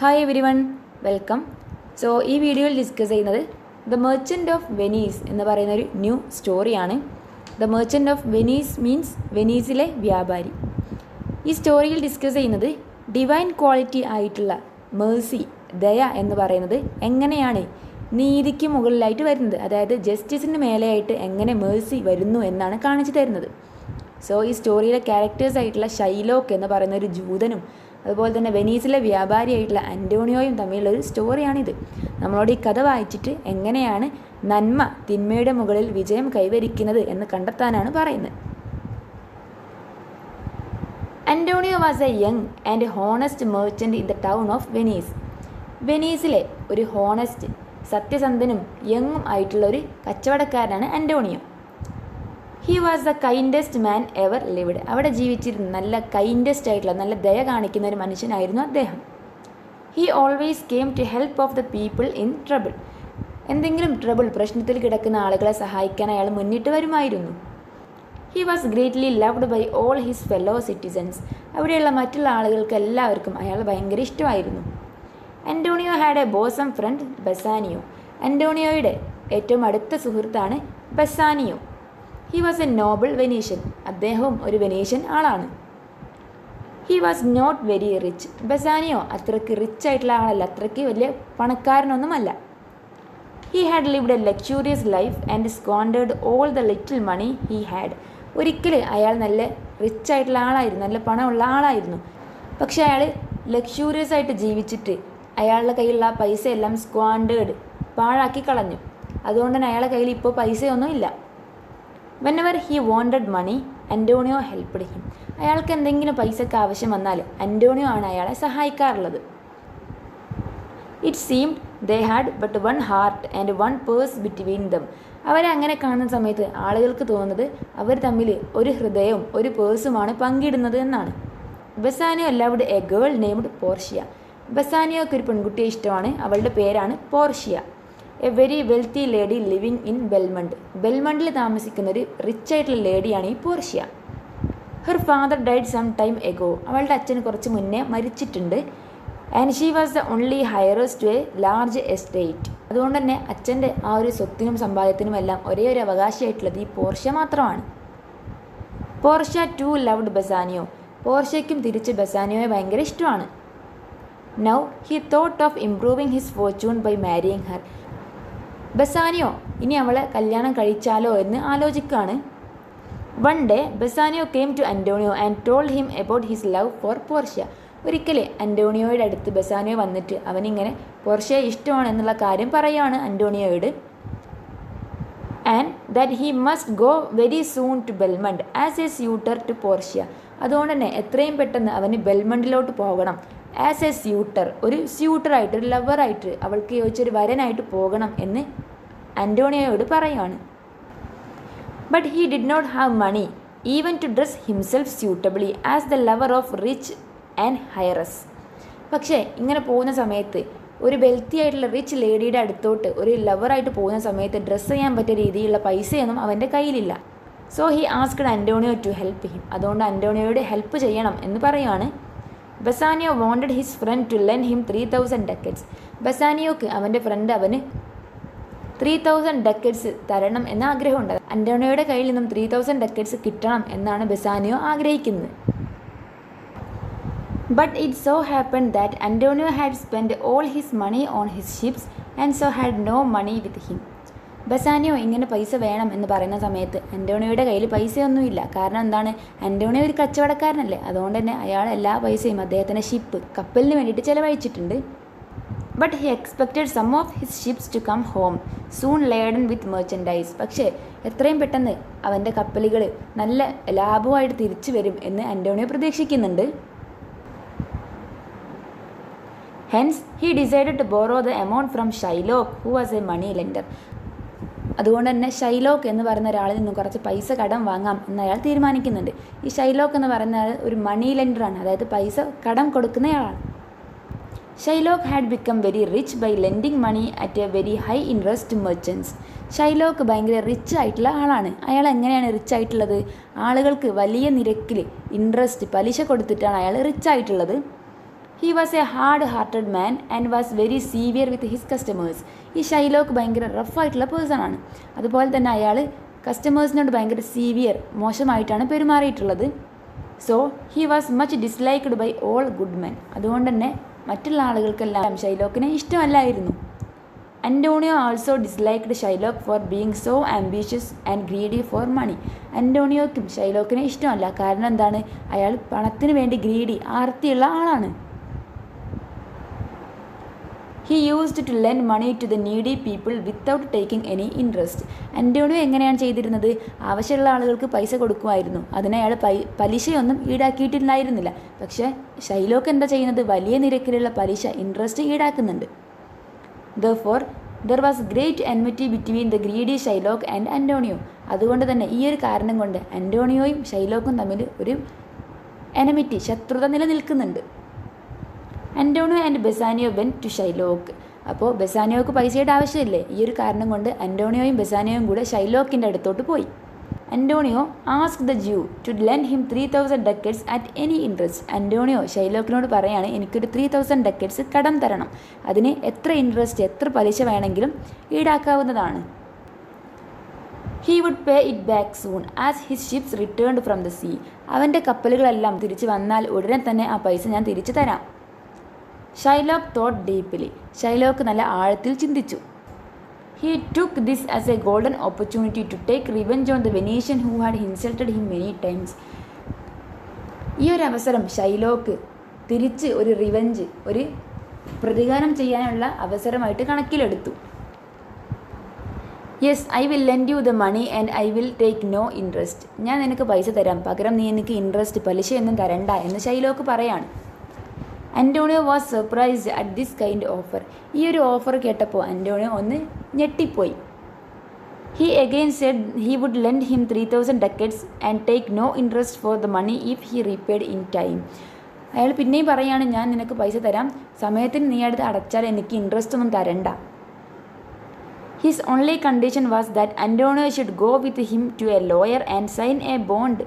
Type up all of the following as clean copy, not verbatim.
Hi every one, welcome. So ഈ വീഡിയോയിൽ discuss ചെയ്യുന്നത് ദ മെർച്ചൻ്റ് ഓഫ് വെനീസ് എന്ന് പറയുന്ന ഒരു ന്യൂ സ്റ്റോറിയാണ്. The merchant of Venice means വെനീസിലെ വ്യാപാരി. ഈ സ്റ്റോറിയിൽ ഡിസ്കസ് ചെയ്യുന്നത് ഡിവൈൻ ക്വാളിറ്റി ആയിട്ടുള്ള മേഴ്സി, ദയ എന്ന് പറയുന്നത് എങ്ങനെയാണ് നീതിക്ക് മുകളിലായിട്ട് വരുന്നത്, അതായത് ജസ്റ്റിസിന് മേലെയായിട്ട് എങ്ങനെ മേഴ്സി വരുന്നു എന്നാണ് കാണിച്ചു തരുന്നത്. സോ ഈ സ്റ്റോറിയിലെ ക്യാരക്ടേഴ്സ് ആയിട്ടുള്ള ഷൈലോക്ക് എന്ന് പറയുന്ന ഒരു ജൂതനും അതുപോലെ തന്നെ വെനീസിലെ വ്യാപാരിയായിട്ടുള്ള അന്റോണിയോയും തമ്മിലുള്ളൊരു സ്റ്റോറിയാണിത്. നമ്മളോട് ഈ കഥ വായിച്ചിട്ട് എങ്ങനെയാണ് നന്മ തിന്മയുടെ മുകളിൽ വിജയം കൈവരിക്കുന്നത് എന്ന് കണ്ടെത്താനാണ് പറയുന്നത്. Antonio was a young and honest merchant in the town of Venice. വെനീസിലെ ഒരു ഹോണസ്റ്റ്, സത്യസന്ധനും യങ്ങും ആയിട്ടുള്ള ഒരു കച്ചവടക്കാരനാണ് Antonio. He was the kindest man ever lived. അവിടെ ജീവിച്ചിരുന്ന നല്ല കൈൻഡസ്റ്റ് ആയിട്ടുള്ള, നല്ല ദയ കാണിക്കുന്ന ഒരു മനുഷ്യനായിരുന്നു അദ്ദേഹം. He always came to help of the people in trouble. എന്തെങ്കിലും പ്രശ്നത്തിൽ കിടക്കുന്ന ആളുകളെ സഹായിക്കാൻ അയാൾ മുന്നിട്ട് വരുമായിരുന്നു. He was greatly loved by all his fellow citizens. അവിടെയുള്ള മറ്റുള്ള ആളുകൾക്ക് എല്ലാവർക്കും അയാൾ ഭയങ്കര ഇഷ്ടമായിരുന്നു. Antonio had a bosom friend Bassanio. അന്റോണിയോയുടെ ഏറ്റവും അടുത്ത സുഹൃത്താണ് Bassanio. He was a noble Venetian. അദ്ദേഹവും ഒരു വെനീഷ്യൻ ആളാണ്. He was not very rich. Bassanio അത്രയ്ക്ക് റിച്ച് ആയിട്ടുള്ള ആളല്ല, അത്രയ്ക്ക് വലിയ പണക്കാരനൊന്നുമല്ല. He had lived a luxurious life and squandered all the little money he had. ഒരിക്കൽ അയാൾ നല്ല റിച്ച് ആയിട്ടുള്ള ആളായിരുന്നു, നല്ല പണമുള്ള ആളായിരുന്നു. പക്ഷെ അയാൾ ലക്ഷ്യൂറിയസ് ആയിട്ട് ജീവിച്ചിട്ട് അയാളുടെ കയ്യിലുള്ള പൈസയെല്ലാം സ്ക്വാണ്ടേർഡ്, പാഴാക്കി കളഞ്ഞു. അതുകൊണ്ട് തന്നെ അയാളുടെ കയ്യിൽ ഇപ്പോൾ പൈസയൊന്നും ഇല്ല. Whenever he wanted money, Antonio helped him. അയാൾക്ക് എന്തെങ്കിലും പൈസക്ക് ആവശ്യം വന്നാൽ അന്റോണിയോ ആണ് അയാളെ സഹായിക്കാറുള്ളത്. It seemed they had but one heart and one purse between them. അവരെ അങ്ങനെ കാണുന്ന സമയത്ത് ആളുകൾക്ക് തോന്നുന്നത് അവർ തമ്മിൽ ഒരു ഹൃദയവും ഒരു പേഴ്സുമാണ് പങ്കിടുന്നത് എന്നാണ്. Bassanio loved a girl named Portia. ബസാനിയോക്ക് ഒരു പെൺകുട്ടിയെ ഇഷ്ടമാണ്, അവളുടെ പേരാണ് Portia. A very wealthy lady living in Belmont. ബെൽമണ്ടിൽ താമസിക്കുന്ന ഒരു റിച്ച് ആയിട്ടുള്ള ലേഡിയാണ് ഈ Portia. Her father died some time ago. അവളുടെ അച്ഛൻ കുറച്ച് മുന്നേ മരിച്ചിട്ടുണ്ട്. And she was the only heiress to a large estate. അതുകൊണ്ട് തന്നെ അച്ഛൻ്റെ ആ ഒരു സ്വത്തിനും സമ്പാദ്യത്തിനും എല്ലാം ഒരേ ഒരു അവകാശമായിട്ടുള്ളത് ഈ പോർഷ്യ മാത്രമാണ്. Portia too loved Bassanio. പോർഷ്യയ്ക്കും തിരിച്ച് ബസാനിയോയെ ഭയങ്കര ഇഷ്ടമാണ്. Now he thought of improving his fortune by marrying her. Bassanio ഇനി അവളെ കല്യാണം കഴിച്ചാലോ എന്ന് ആലോചിക്കുകയാണ്. One day Bassanio came to Antonio and told him about his love for Portia. ഒരിക്കൽ അന്റോണിയോയുടെ അടുത്ത് ബസാനിയോ വന്നിട്ട് അവനിങ്ങനെ പോർഷ്യയെ ഇഷ്ടമാണ് എന്നുള്ള കാര്യം പറയുകയാണ് അന്റോണിയോയോട്. And that he must go very soon to Belmont as a suitor to Portia. അതുകൊണ്ട് തന്നെ എത്രയും പെട്ടെന്ന് അവന് ബെൽമണ്ടിലോട്ട് പോകണം, ആസ് എ സ്യൂട്ടർ, ഒരു സ്യൂട്ടറായിട്ട്, ഒരു ലവറായിട്ട്, അവൾക്ക് യോജിച്ചൊരു വരനായിട്ട് പോകണം എന്ന് അന്റോണിയോയോട് പറയുകയാണ്. But he did not have money even to dress himself suitably as the lover of rich and heiress. പക്ഷേ ഇങ്ങനെ പോകുന്ന സമയത്ത് ഒരു വെൽത്തി ആയിട്ടുള്ള റിച്ച് ലേഡിയുടെ അടുത്തോട്ട് ഒരു ലവറായിട്ട് പോകുന്ന സമയത്ത് ഡ്രസ്സ് ചെയ്യാൻ പറ്റിയ രീതിയിലുള്ള പൈസയൊന്നും അവൻ്റെ കയ്യിലില്ല. So he asked Antonio to help him. അതുകൊണ്ട് അന്റോണിയോയോട് ഹെൽപ്പ് ചെയ്യണം എന്ന് പറയുകയാണ്. Bassanio wanted his friend to lend him 3000 ducats. ബസാനിയോക്ക് അവൻ്റെ ഫ്രണ്ട് അവന് 3000 ducats തരണം എന്ന ആഗ്രഹമുണ്ട്. അന്റോണിയോയുടെ കയ്യിൽ നിന്നും 3000 ducats കിട്ടണം എന്നാണ് ബസാനിയോ ആഗ്രഹിക്കുന്നത്. But it so happened that Antonio had spent all his money on his ships and so had no money with him. Bassanio ഇങ്ങനെ പൈസ വേണം എന്ന് പറയുന്ന സമയത്ത് അന്റോണിയോയുടെ കയ്യിൽ പൈസയൊന്നുമില്ല. കാരണം എന്താണ്, അന്റോണിയോ ഒരു കച്ചവടക്കാരനല്ലേ, അതുകൊണ്ട് തന്നെ അയാൾ എല്ലാ പൈസയും അദ്ദേഹത്തിൻ്റെ ഷിപ്പ്, കപ്പലിന് വേണ്ടിയിട്ട് ചിലവഴിച്ചിട്ടുണ്ട്. But he expected some of his ships to come home soon laden with merchandise. പക്ഷേ എത്രയും പെട്ടെന്ന് അവൻ്റെ കപ്പലുകൾ നല്ല ലാഭമായിട്ട് തിരിച്ചു വരും എന്ന് അന്റോണിയോ പ്രതീക്ഷിക്കുന്നുണ്ട്. Hence he decided to borrow the amount from Shylock who was a money lender. അതുകൊണ്ട് തന്നെ ഷൈലോക്ക് എന്ന് പറയുന്ന ഒരാളിൽ നിന്നും കുറച്ച് പൈസ കടം വാങ്ങാം എന്ന് അയാൾ തീരുമാനിക്കുന്നുണ്ട്. ഈ ഷൈലോക്ക് എന്ന് പറയുന്ന ആൾ ഒരു മണി ലെൻഡറാണ്, അതായത് പൈസ കടം കൊടുക്കുന്നയാളാണ്. Shylock had become very rich by lending money at a very high interest merchants. Shylock ഭയങ്കര റിച്ച് ആയിട്ടുള്ള ആളാണ്. അയാൾ എങ്ങനെയാണ് റിച്ച് ആയിട്ടുള്ളത്? ആളുകൾക്ക് വലിയ നിരക്കിൽ ഇൻട്രസ്റ്റ്, പലിശ കൊടുത്തിട്ടാണ് അയാൾ റിച്ച് ആയിട്ടുള്ളത്. He was A hard hearted man and was very severe with his customers. ഈ ഷൈലോക്ക് ഭയങ്കര റഫായിട്ടുള്ള പേഴ്സൺ ആണ്. അതുപോലെ തന്നെ അയാൾ കസ്റ്റമേഴ്സിനോട് ഭയങ്കര സീവിയർ, മോശമായിട്ടാണ് പെരുമാറിയിട്ടുള്ളത്. So he was much disliked by all good men. അതുകൊണ്ട് തന്നെ മറ്റുള്ള ആളുകൾക്കെല്ലാം ഷൈലോക്കിനെ ഇഷ്ടമല്ലായിരുന്നു. Antonio also disliked Shylock for being so ambitious and greedy for money. അന്റോണിയോയ്ക്കും ഷൈലോക്കിനെ ഇഷ്ടമല്ല. കാരണം എന്താണ്? അയാൾ പണത്തിന് വേണ്ടി ഗ്രീഡി, ആർത്തിയുള്ള ആളാണ്. He used to lend money to the needy people without taking any interest. Antonio എങ്ങനെയാണ് ചെയ്തിരുന്നത്? ആവശ്യമുള്ള ആളുകൾക്ക് പൈസ കൊടുക്കുമായിരുന്നു. അതിനെ അയാൾ പലിശയൊന്നും ഈടാക്കിയിട്ടുണ്ടായിരുന്നില്ല. പക്ഷേ ഷൈലോക്ക് എന്താ ചെയ്യുന്നത്? വലിയ നിരക്കിലുള്ള പലിശ, interest ഈടാക്കുന്നുണ്ട്. Therefore, there was great enmity between the greedy Shylock and Antonio. അതുകൊണ്ട് തന്നെ ഈ ഒരു കാരണം കൊണ്ട് അന്റോണിയോയും ഷൈലോക്കും തമ്മിൽ ഒരു എനിമിറ്റി, ശത്രുത നിലനിൽക്കുന്നുണ്ട്. Antonio and Bassanio went to Shylock. അപ്പോൾ ബെസാനിയോക്ക് പൈസയുടെ ആവശ്യമില്ലേ? ഈ ഒരു കാരണം കൊണ്ട് അന്റോണിയോയും ബെസാനിയോയും കൂടെ ഷൈലോക്കിൻ്റെ അടുത്തോട്ട് പോയി. Antonio ask the Jew to lend him 3000 ducats at any interest. Antonio ഷൈലോക്കിനോട് പറയാണ്, എനിക്കൊരു 3000 ഡക്കറ്റ്സ് കടം തരണം. അതിന് എത്ര ഇൻട്രസ്റ്റ്, എത്ര പലിശ വേണമെങ്കിലും ഈടാക്കാവുന്നതാണ്. He would pay it back soon as his ships returned from the sea. അവൻ്റെ കപ്പലുകളെല്ലാം തിരിച്ചു വന്നാൽ ഉടനെ തന്നെ ആ പൈസ ഞാൻ തിരിച്ചു തരാം. Shylock thought deeply. ഷൈലോക്ക് നല്ല ആഴത്തിൽ ചിന്തിച്ചു. He took this as a golden opportunity to take revenge on the Venetian who had insulted him many times. ഈ ഒരു അവസരം ഷൈലോക്ക് തിരിച്ച് ഒരു റിവെഞ്ച്, ഒരു പ്രതികാരം ചെയ്യാനുള്ള അവസരമായിട്ട് കണക്കിലെടുത്തു. Yes, I will lend you the money and I will take no interest. ഞാൻ നിനക്ക് പൈസ തരാം, പകരം നീ എനിക്ക് ഇൻട്രസ്റ്റ്, പലിശയൊന്നും തരണ്ട എന്ന് ഷൈലോക്ക് പറയാണ്. Antonio was surprised at this kind offer. ഈ ഒരു ഓഫർ കേട്ടപ്പോൾ അന്റോണിയോ ഒന്ന് ഞെട്ടിപ്പോയി. He again said he would lend him 3000 ducats and take no interest for the money if he repaid in time. അയാൾ പിന്നെയും പറയാണ്, ഞാൻ നിനക്ക് പൈസ തരാം, സമയത്തിന് നീ അടുത്ത് അടച്ചാൽ എനിക്ക് ഇൻട്രസ്റ്റ് ഒന്നും തരണ്ട. His only condition was that Antonio should go with him to a lawyer and sign a bond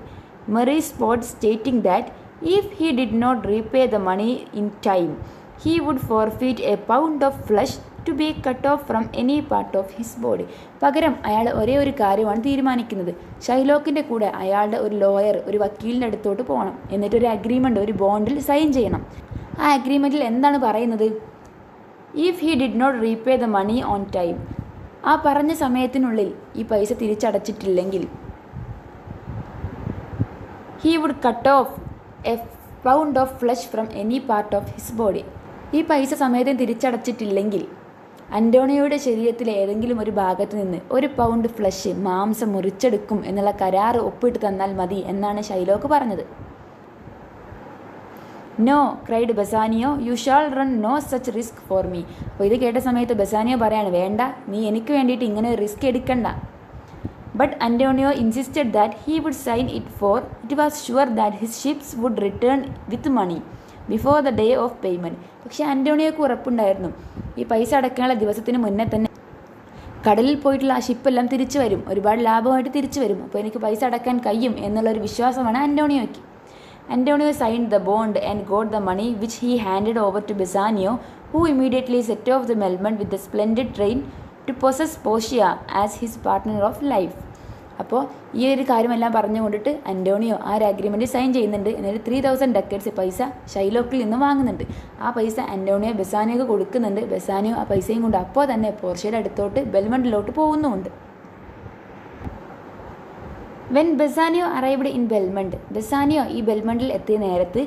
merry sport stating that if he did not repay the money in time, he would forfeit a pound of flesh to be cut off from any part of his body. പകരം അയാൾ ഒരേ ഒരു കാര്യമാണ് തീരുമാനിക്കുന്നത്. ഷൈലോക്കിൻ്റെ കൂടെ അയാളുടെ ഒരു lawyer, ഒരു വക്കീലിൻ്റെ അടുത്തോട്ട് പോകണം. എന്നിട്ടൊരു അഗ്രിമെൻ്റ്, ഒരു ബോണ്ടിൽ സൈൻ ചെയ്യണം. ആ അഗ്രിമെൻറ്റിൽ എന്താണ് പറയുന്നത്? If he did not repay the money on time, ആ പറഞ്ഞ സമയത്തിനുള്ളിൽ ഈ പൈസ തിരിച്ചടച്ചിട്ടില്ലെങ്കിൽ he would cut off a pound of flesh from any part of his body. ഈ പൈസ സമയത്തിന് തിരിച്ചടച്ചിട്ടില്ലെങ്കിൽ അന്റോണിയോയുടെ ശരീരത്തിലെ ഏതെങ്കിലും ഒരു ഭാഗത്ത് നിന്ന് 1 പൗണ്ട് ഫ്ലഷ്, മാംസം മുറിച്ചെടുക്കും എന്നുള്ള കരാറ് ഒപ്പിട്ട് തന്നാൽ മതി എന്നാണ് ഷൈലോക്ക് പറഞ്ഞത്. No cried Bassanio, you shall run no such risk for me. അപ്പോൾ ഇത് കേട്ട സമയത്ത് ബെസാനിയോ പറയാണ്, വേണ്ട, നീ എനിക്ക് വേണ്ടിയിട്ട് ഇങ്ങനെ റിസ്ക് എടുക്കണ്ട. But Antonio insisted that he would sign it, for it was sure that his ships would return with money before the day of payment. പക്ഷേ അന്റോണിയോക്ക് ഉറപ്പുണ്ടായിരുന്നു, ഈ പൈസ അടക്കാനുള്ള ദിവസത്തിന് മുന്നേ തന്നെ കടലിൽ പോയിട്ടുള്ള ആ ഷിപ്പെല്ലാം തിരിച്ചു വരും, ഒരുപാട് ലാഭമായിട്ട് തിരിച്ചു വരും, അപ്പോൾ എനിക്ക് പൈസ അടക്കാൻ കഴിയും എന്നുള്ളൊരു വിശ്വാസമാണ് അന്റോണിയോയ്ക്ക്. Antonio signed the bond and got the money, which he handed over to Bassanio, who immediately set off the Melbourne with the splendid train to possess Portia as his partner of life. അപ്പോൾ ഈ ഒരു കാര്യമെല്ലാം പറഞ്ഞുകൊണ്ടിട്ട് Antonio ആ ഒരു agreement sign ചെയ്യുന്നുണ്ട്. എന്നിട്ട് 3000 ഡക്കറ്റ്സ് പൈസ ഷൈലോക്കിൽ നിന്ന് വാങ്ങുന്നുണ്ട്. ആ പൈസ അന്റോണിയോ ബെസാനിയോക്ക് കൊടുക്കുന്നുണ്ട്. ബെസാനിയോ ആ പൈസയും കൊണ്ട് അപ്പോൾ തന്നെ പോർഷ്യയുടെ അടുത്തോട്ട് ബെൽമണ്ടിലോട്ട് പോകുന്നുമുണ്ട്. When Bassanio arrived in Belmont, Bassanio ഈ ബെൽമണ്ടിൽ എത്തിയ നേരത്ത്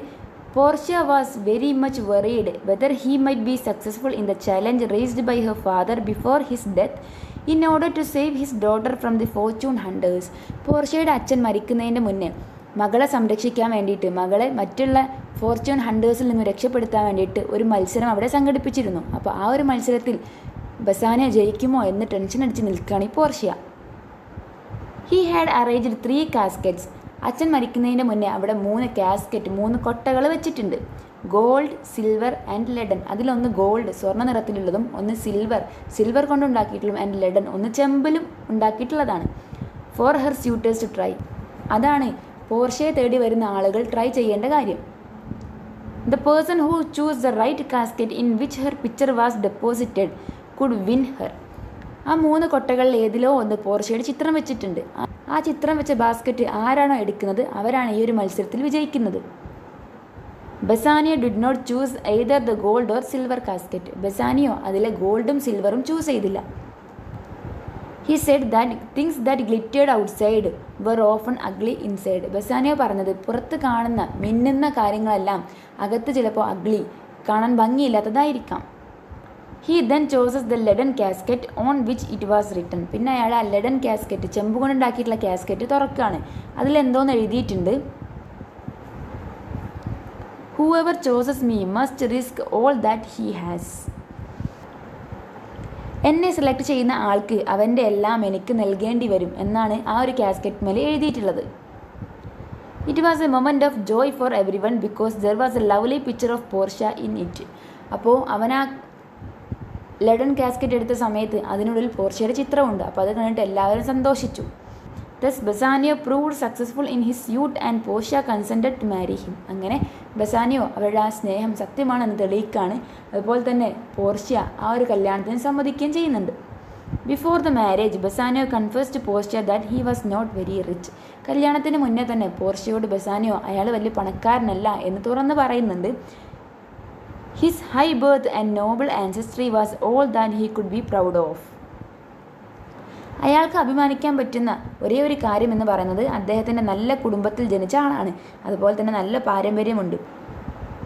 Portia was very much worried whether he might be successful in the challenge raised by her father before his death in order to save his daughter from the fortune hunters. പോർഷ്യയുടെ അച്ഛൻ മരിക്കുന്നതിൻ്റെ മുന്നേ മകളെ സംരക്ഷിക്കാൻ വേണ്ടിയിട്ട്, മകളെ മറ്റുള്ള ഫോർച്യൂൺ ഹണ്ടേഴ്സിൽ നിന്ന് രക്ഷപ്പെടുത്താൻ വേണ്ടിയിട്ട് ഒരു മത്സരം അവിടെ സംഘടിപ്പിച്ചിരുന്നു. അപ്പോൾ ആ ഒരു മത്സരത്തിൽ ബെസാനിയോ ജയിക്കുമോ എന്ന് ടെൻഷൻ അടിച്ച് നിൽക്കുകയാണ് ഈ Portia. He had arranged 3 caskets. അച്ഛൻ മരിക്കുന്നതിൻ്റെ മുന്നേ അവിടെ 3 കാസ്കറ്റ്, 3 കൊട്ടകൾ വെച്ചിട്ടുണ്ട്. Gold, silver and leaden. അതിലൊന്ന് ഗോൾഡ്, സ്വർണ്ണ നിറത്തിലുള്ളതും, ഒന്ന് സിൽവർ കൊണ്ടുണ്ടാക്കിയിട്ടുള്ളതും, ആൻഡ് ലെഡൻ, ഒന്ന് ചെമ്പിലും ഉണ്ടാക്കിയിട്ടുള്ളതാണ്. For her suitors to try. അതാണ് പോർഷ്യയെ തേടി വരുന്ന ആളുകൾ ട്രൈ ചെയ്യേണ്ട കാര്യം. The person who chose the right casket in which her picture was deposited could win her. ആ 3 കൊട്ടകളിൽ ഏതിലോ ഒന്ന് പോർഷ്യയുടെ ചിത്രം വെച്ചിട്ടുണ്ട്. ആ ചിത്രം വെച്ച ബാസ്ക്കറ്റ് ആരാണോ എടുക്കുന്നത് അവരാണ് ഈ ഒരു മത്സരത്തിൽ വിജയിക്കുന്നത്. Bassanio did not choose either the gold or silver casket. Bassanio അതിലെ ഗോൾഡും സിൽവറും ചൂസ് ചെയ്തില്ല. He said that things that glittered outside were often ugly inside. Bassanio പറഞ്ഞത് പുറത്ത് കാണുന്ന മിന്നുന്ന കാര്യങ്ങളെല്ലാം അകത്ത് ചിലപ്പോൾ അഗ്ലി, കാണാൻ ഭംഗിയില്ലാത്തതായിരിക്കാം. He then chooses the leaden casket on which it was written. പിന്നെ അയാൾ ആ ലെഡൻ കാസ്കറ്റ്, ചെമ്പ് കൊണ്ടുണ്ടാക്കിയിട്ടുള്ള കാസ്കറ്റ് തുറക്കുകയാണ്. അതിലെന്തോന്ന് എഴുതിയിട്ടുണ്ട്, whoever chooses me must risk all that he has. എന്നെ സെലക്ട് ചെയ്യുന്ന ആൾക്ക് അവൻ്റെ എല്ലാം എനിക്ക് നൽകേണ്ടി വരും എന്നാണ് ആ ഒരു കാസ്കറ്റ് മേലെ എഴുതിയിട്ടുള്ളത്. It was A moment of Joy for every one because there was A lovely picture of Portia in it. അപ്പോൾ അവൻ ആ ലെഡൻ കാസ്കറ്റ് എടുത്ത സമയത്ത് അതിനുള്ളിൽ പോർഷ്യയുടെ ചിത്രമുണ്ട്. അപ്പോൾ അത് കണ്ടിട്ട് എല്ലാവരും സന്തോഷിച്ചു. Thus Bassanio proved successful in his suit and Portia consented to marry him. അങ്ങനെ ബസാനിയോ അവരുടെ ആ സ്നേഹം സത്യമാണെന്ന് തെളിയിക്കുകയാണ്. അതുപോലെ തന്നെ പോർഷ്യ ആ ഒരു കല്യാണത്തിന് സമ്മതിക്കുകയും ചെയ്യുന്നുണ്ട്. Before the marriage Bassanio confesses to Portia that he was not very rich. കല്യാണത്തിന് മുന്നേ തന്നെ പോർഷ്യയോട് ബസാനിയോ അയാൾ വലിയ പണക്കാരനല്ല എന്ന് തുറന്ന് പറയുന്നുണ്ട്. His high birth and Noble ancestry was all that he could be proud of. അയാൾക്ക് അഭിമാനിക്കാൻ പറ്റുന്ന ഒരേ ഒരു കാര്യം എന്ന് പറയുന്നത് അദ്ദേഹത്തിൻ്റെ നല്ല കുടുംബത്തിൽ ജനിച്ച ആളാണ്. അതുപോലെ തന്നെ നല്ല പാരമ്പര്യമുണ്ട്.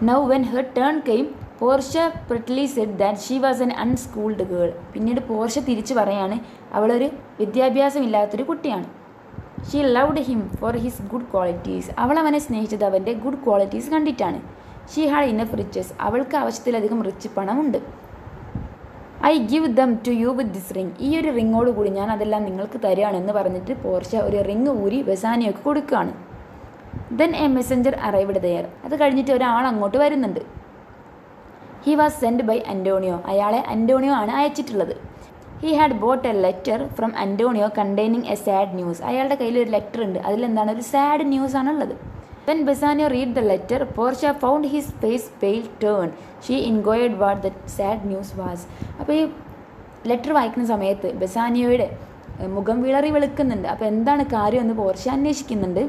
Now when her turn came Portia prettily said that she was an unschooled girl. പിന്നീട് പോർഷ്യ തിരിച്ചു പറയാണ് അവളൊരു വിദ്യാഭ്യാസമില്ലാത്തൊരു കുട്ടിയാണ്. She loved him for his good qualities. അവൾ അവനെ സ്നേഹിച്ചത് അവൻ്റെ ഗുഡ് ക്വാളിറ്റീസ് കണ്ടിട്ടാണ്. She had enough riches. അവൾക്ക് ആവശ്യത്തിലധികം റിച്ച് പണമുണ്ട്. I give them to you with this ring. ഈ ഒരു റിങ്ങോട് കൂടി ഞാൻ അതെല്ലാം നിങ്ങൾക്ക് തരികയാണെന്ന് പറഞ്ഞിട്ട് പോർഷ്യ ഒരു റിങ് ഊരി ബസാനിയോക്ക് കൊടുക്കുകയാണ്. Then a messenger arrived there. അത് കഴിഞ്ഞിട്ട് ഒരാൾ അങ്ങോട്ട് വരുന്നുണ്ട്. He was send by Antonio. അയാളെ അന്റോണിയോ ആണ് അയച്ചിട്ടുള്ളത്. He had bought a letter from Antonio containing a sad news. അയാളുടെ കയ്യിൽ ഒരു ലെറ്റർ ഉണ്ട്. അതിലെന്താണ്, ഒരു സാഡ് ന്യൂസ് ആണുള്ളത്. When Bassanio read the letter, Portia found his face pale turn. She inquired what the sad news was. അപ്പോൾ ഈ letter വായിക്കുന്ന സമയത്ത് ബസാനിയോയുടെ മുഖം വിളറി വെളുക്കുന്നുണ്ട്. അപ്പോൾ എന്താണ് കാര്യം എന്ന് പോർഷ്യ അന്വേഷിക്കുന്നുണ്ട്.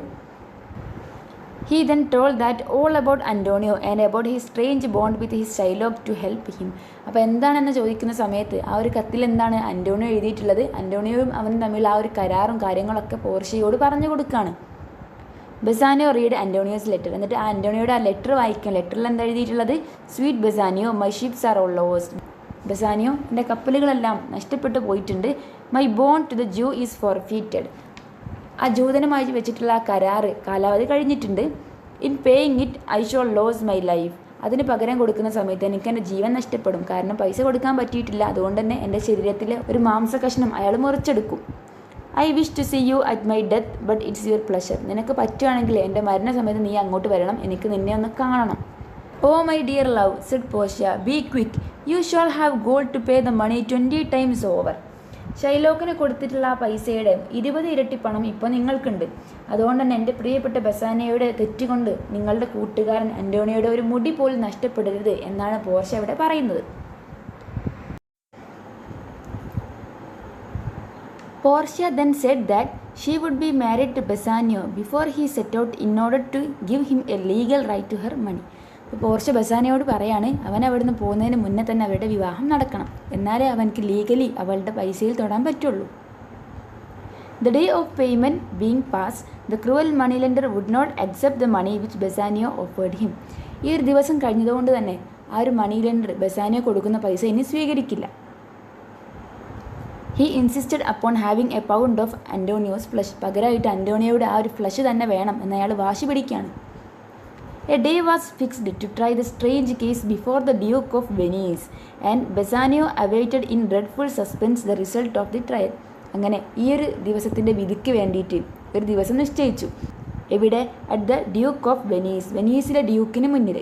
He then told that all about Antonio and about his strange bond with his Shylock to help him. അപ്പോൾ എന്താണെന്ന് ചോദിക്കുന്ന സമയത്ത് ആ ഒരു കത്തിൽ എന്താണ് അന്റോണിയോ എഴുതിയിട്ടുള്ളത്, അന്റോണിയോയും അവനും തമ്മിൽ ആ ഒരു കരാറും കാര്യങ്ങളൊക്കെ പോർഷ്യയോട് പറഞ്ഞു കൊടുക്കുകയാണ്. Bassanio read Antonio's letter. എന്നിട്ട് ആ അന്റോണിയോയുടെ ആ ലെറ്റർ വായിക്കും. ലെറ്ററിൽ എന്താ എഴുതിയിട്ടുള്ളത്, sweet Bassanio my ships are all lost. Bassanio, എൻ്റെ കപ്പലുകളെല്ലാം നഷ്ടപ്പെട്ടു പോയിട്ടുണ്ട്. My bond to the Jew is forfeited. ആ ജൂതനുമായി വെച്ചിട്ടുള്ള ആ കരാറ് കാലാവധി കഴിഞ്ഞിട്ടുണ്ട്. In paying it I shall lose my life. അതിന് പകരം കൊടുക്കുന്ന സമയത്ത് എനിക്ക് എൻ്റെ ജീവൻ നഷ്ടപ്പെടും. കാരണം പൈസ കൊടുക്കാൻ പറ്റിയിട്ടില്ല. അതുകൊണ്ട് തന്നെ എൻ്റെ ശരീരത്തിലെ ഒരു മാംസകഷ്ണം അയാൾ മുറിച്ചെടുക്കും. I wish to see you at my death but it's your pleasure. നിനക്ക് പറ്റുകയാണെങ്കിൽ എൻ്റെ മരണസമയത്ത് നീ അങ്ങോട്ട് വരണം, എനിക്ക് നിന്നെ ഒന്ന് കാണണം. Oh my dear love said Portia, be quick, you shall have gold to pay the money 20 times over. ഷൈലോക്കിന് കൊടുത്തിട്ടുള്ള ആ പൈസയുടെ 20 ഇരട്ടി പണം ഇപ്പോൾ നിങ്ങൾക്കുണ്ട്. അതുകൊണ്ട് തന്നെ എൻ്റെ പ്രിയപ്പെട്ട ബസാനിയോയുടെ തെറ്റുകൊണ്ട് നിങ്ങളുടെ കൂട്ടുകാരൻ അന്റോണിയോയുടെ ഒരു മുടി പോലും നഷ്ടപ്പെടരുത് എന്നാണ് പോർഷ്യ ഇവിടെ പറയുന്നത്. Portia then said that she would be married to Bassanio before he set out in order to give him a legal right to her money. അപ്പോൾ പോർഷ്യ ബസാനിയോട് പറയാണ് അവൻ അവിടുന്ന് പോകുന്നതിന് മുന്നേ തന്നെ അവരുടെ വിവാഹം നടക്കണം, എന്നാലേ അവനക്ക് ലീഗലി അവളുടെ പൈസയിൽ തൊടാൻ പറ്റുള്ളൂ. The day of payment being passed, the cruel moneylender would not accept the money which Bassanio offered him. ഈ ഒരു ദിവസം കഴിഞ്ഞതുകൊണ്ട് തന്നെ ആ ഒരു മണി ലെൻഡർ ബസാനിയോ കൊടുക്കുന്ന പൈസ ഇനി സ്വീകരിക്കില്ല. He insisted upon having a pound of Antonio's flesh. പകരമായിട്ട് അന്റോണിയോയുടെ ആ ഒരു ഫ്ലഷ് തന്നെ വേണം എന്നയാൾ വാശി പിടിക്കുകയാണ്. A day was fixed to try the strange case before the duke of Venice and Bassanio awaited in dreadful suspense the result of the trial. അങ്ങനെ ഈ ഒരു ദിവസത്തിൻ്റെ വിധിക്ക് വേണ്ടിയിട്ട് ഒരു ദിവസം നിശ്ചയിച്ചു. എവിടെ? At the duke of Venice. വെനീസിലെ ഡ്യൂക്കിന് മുന്നിൽ.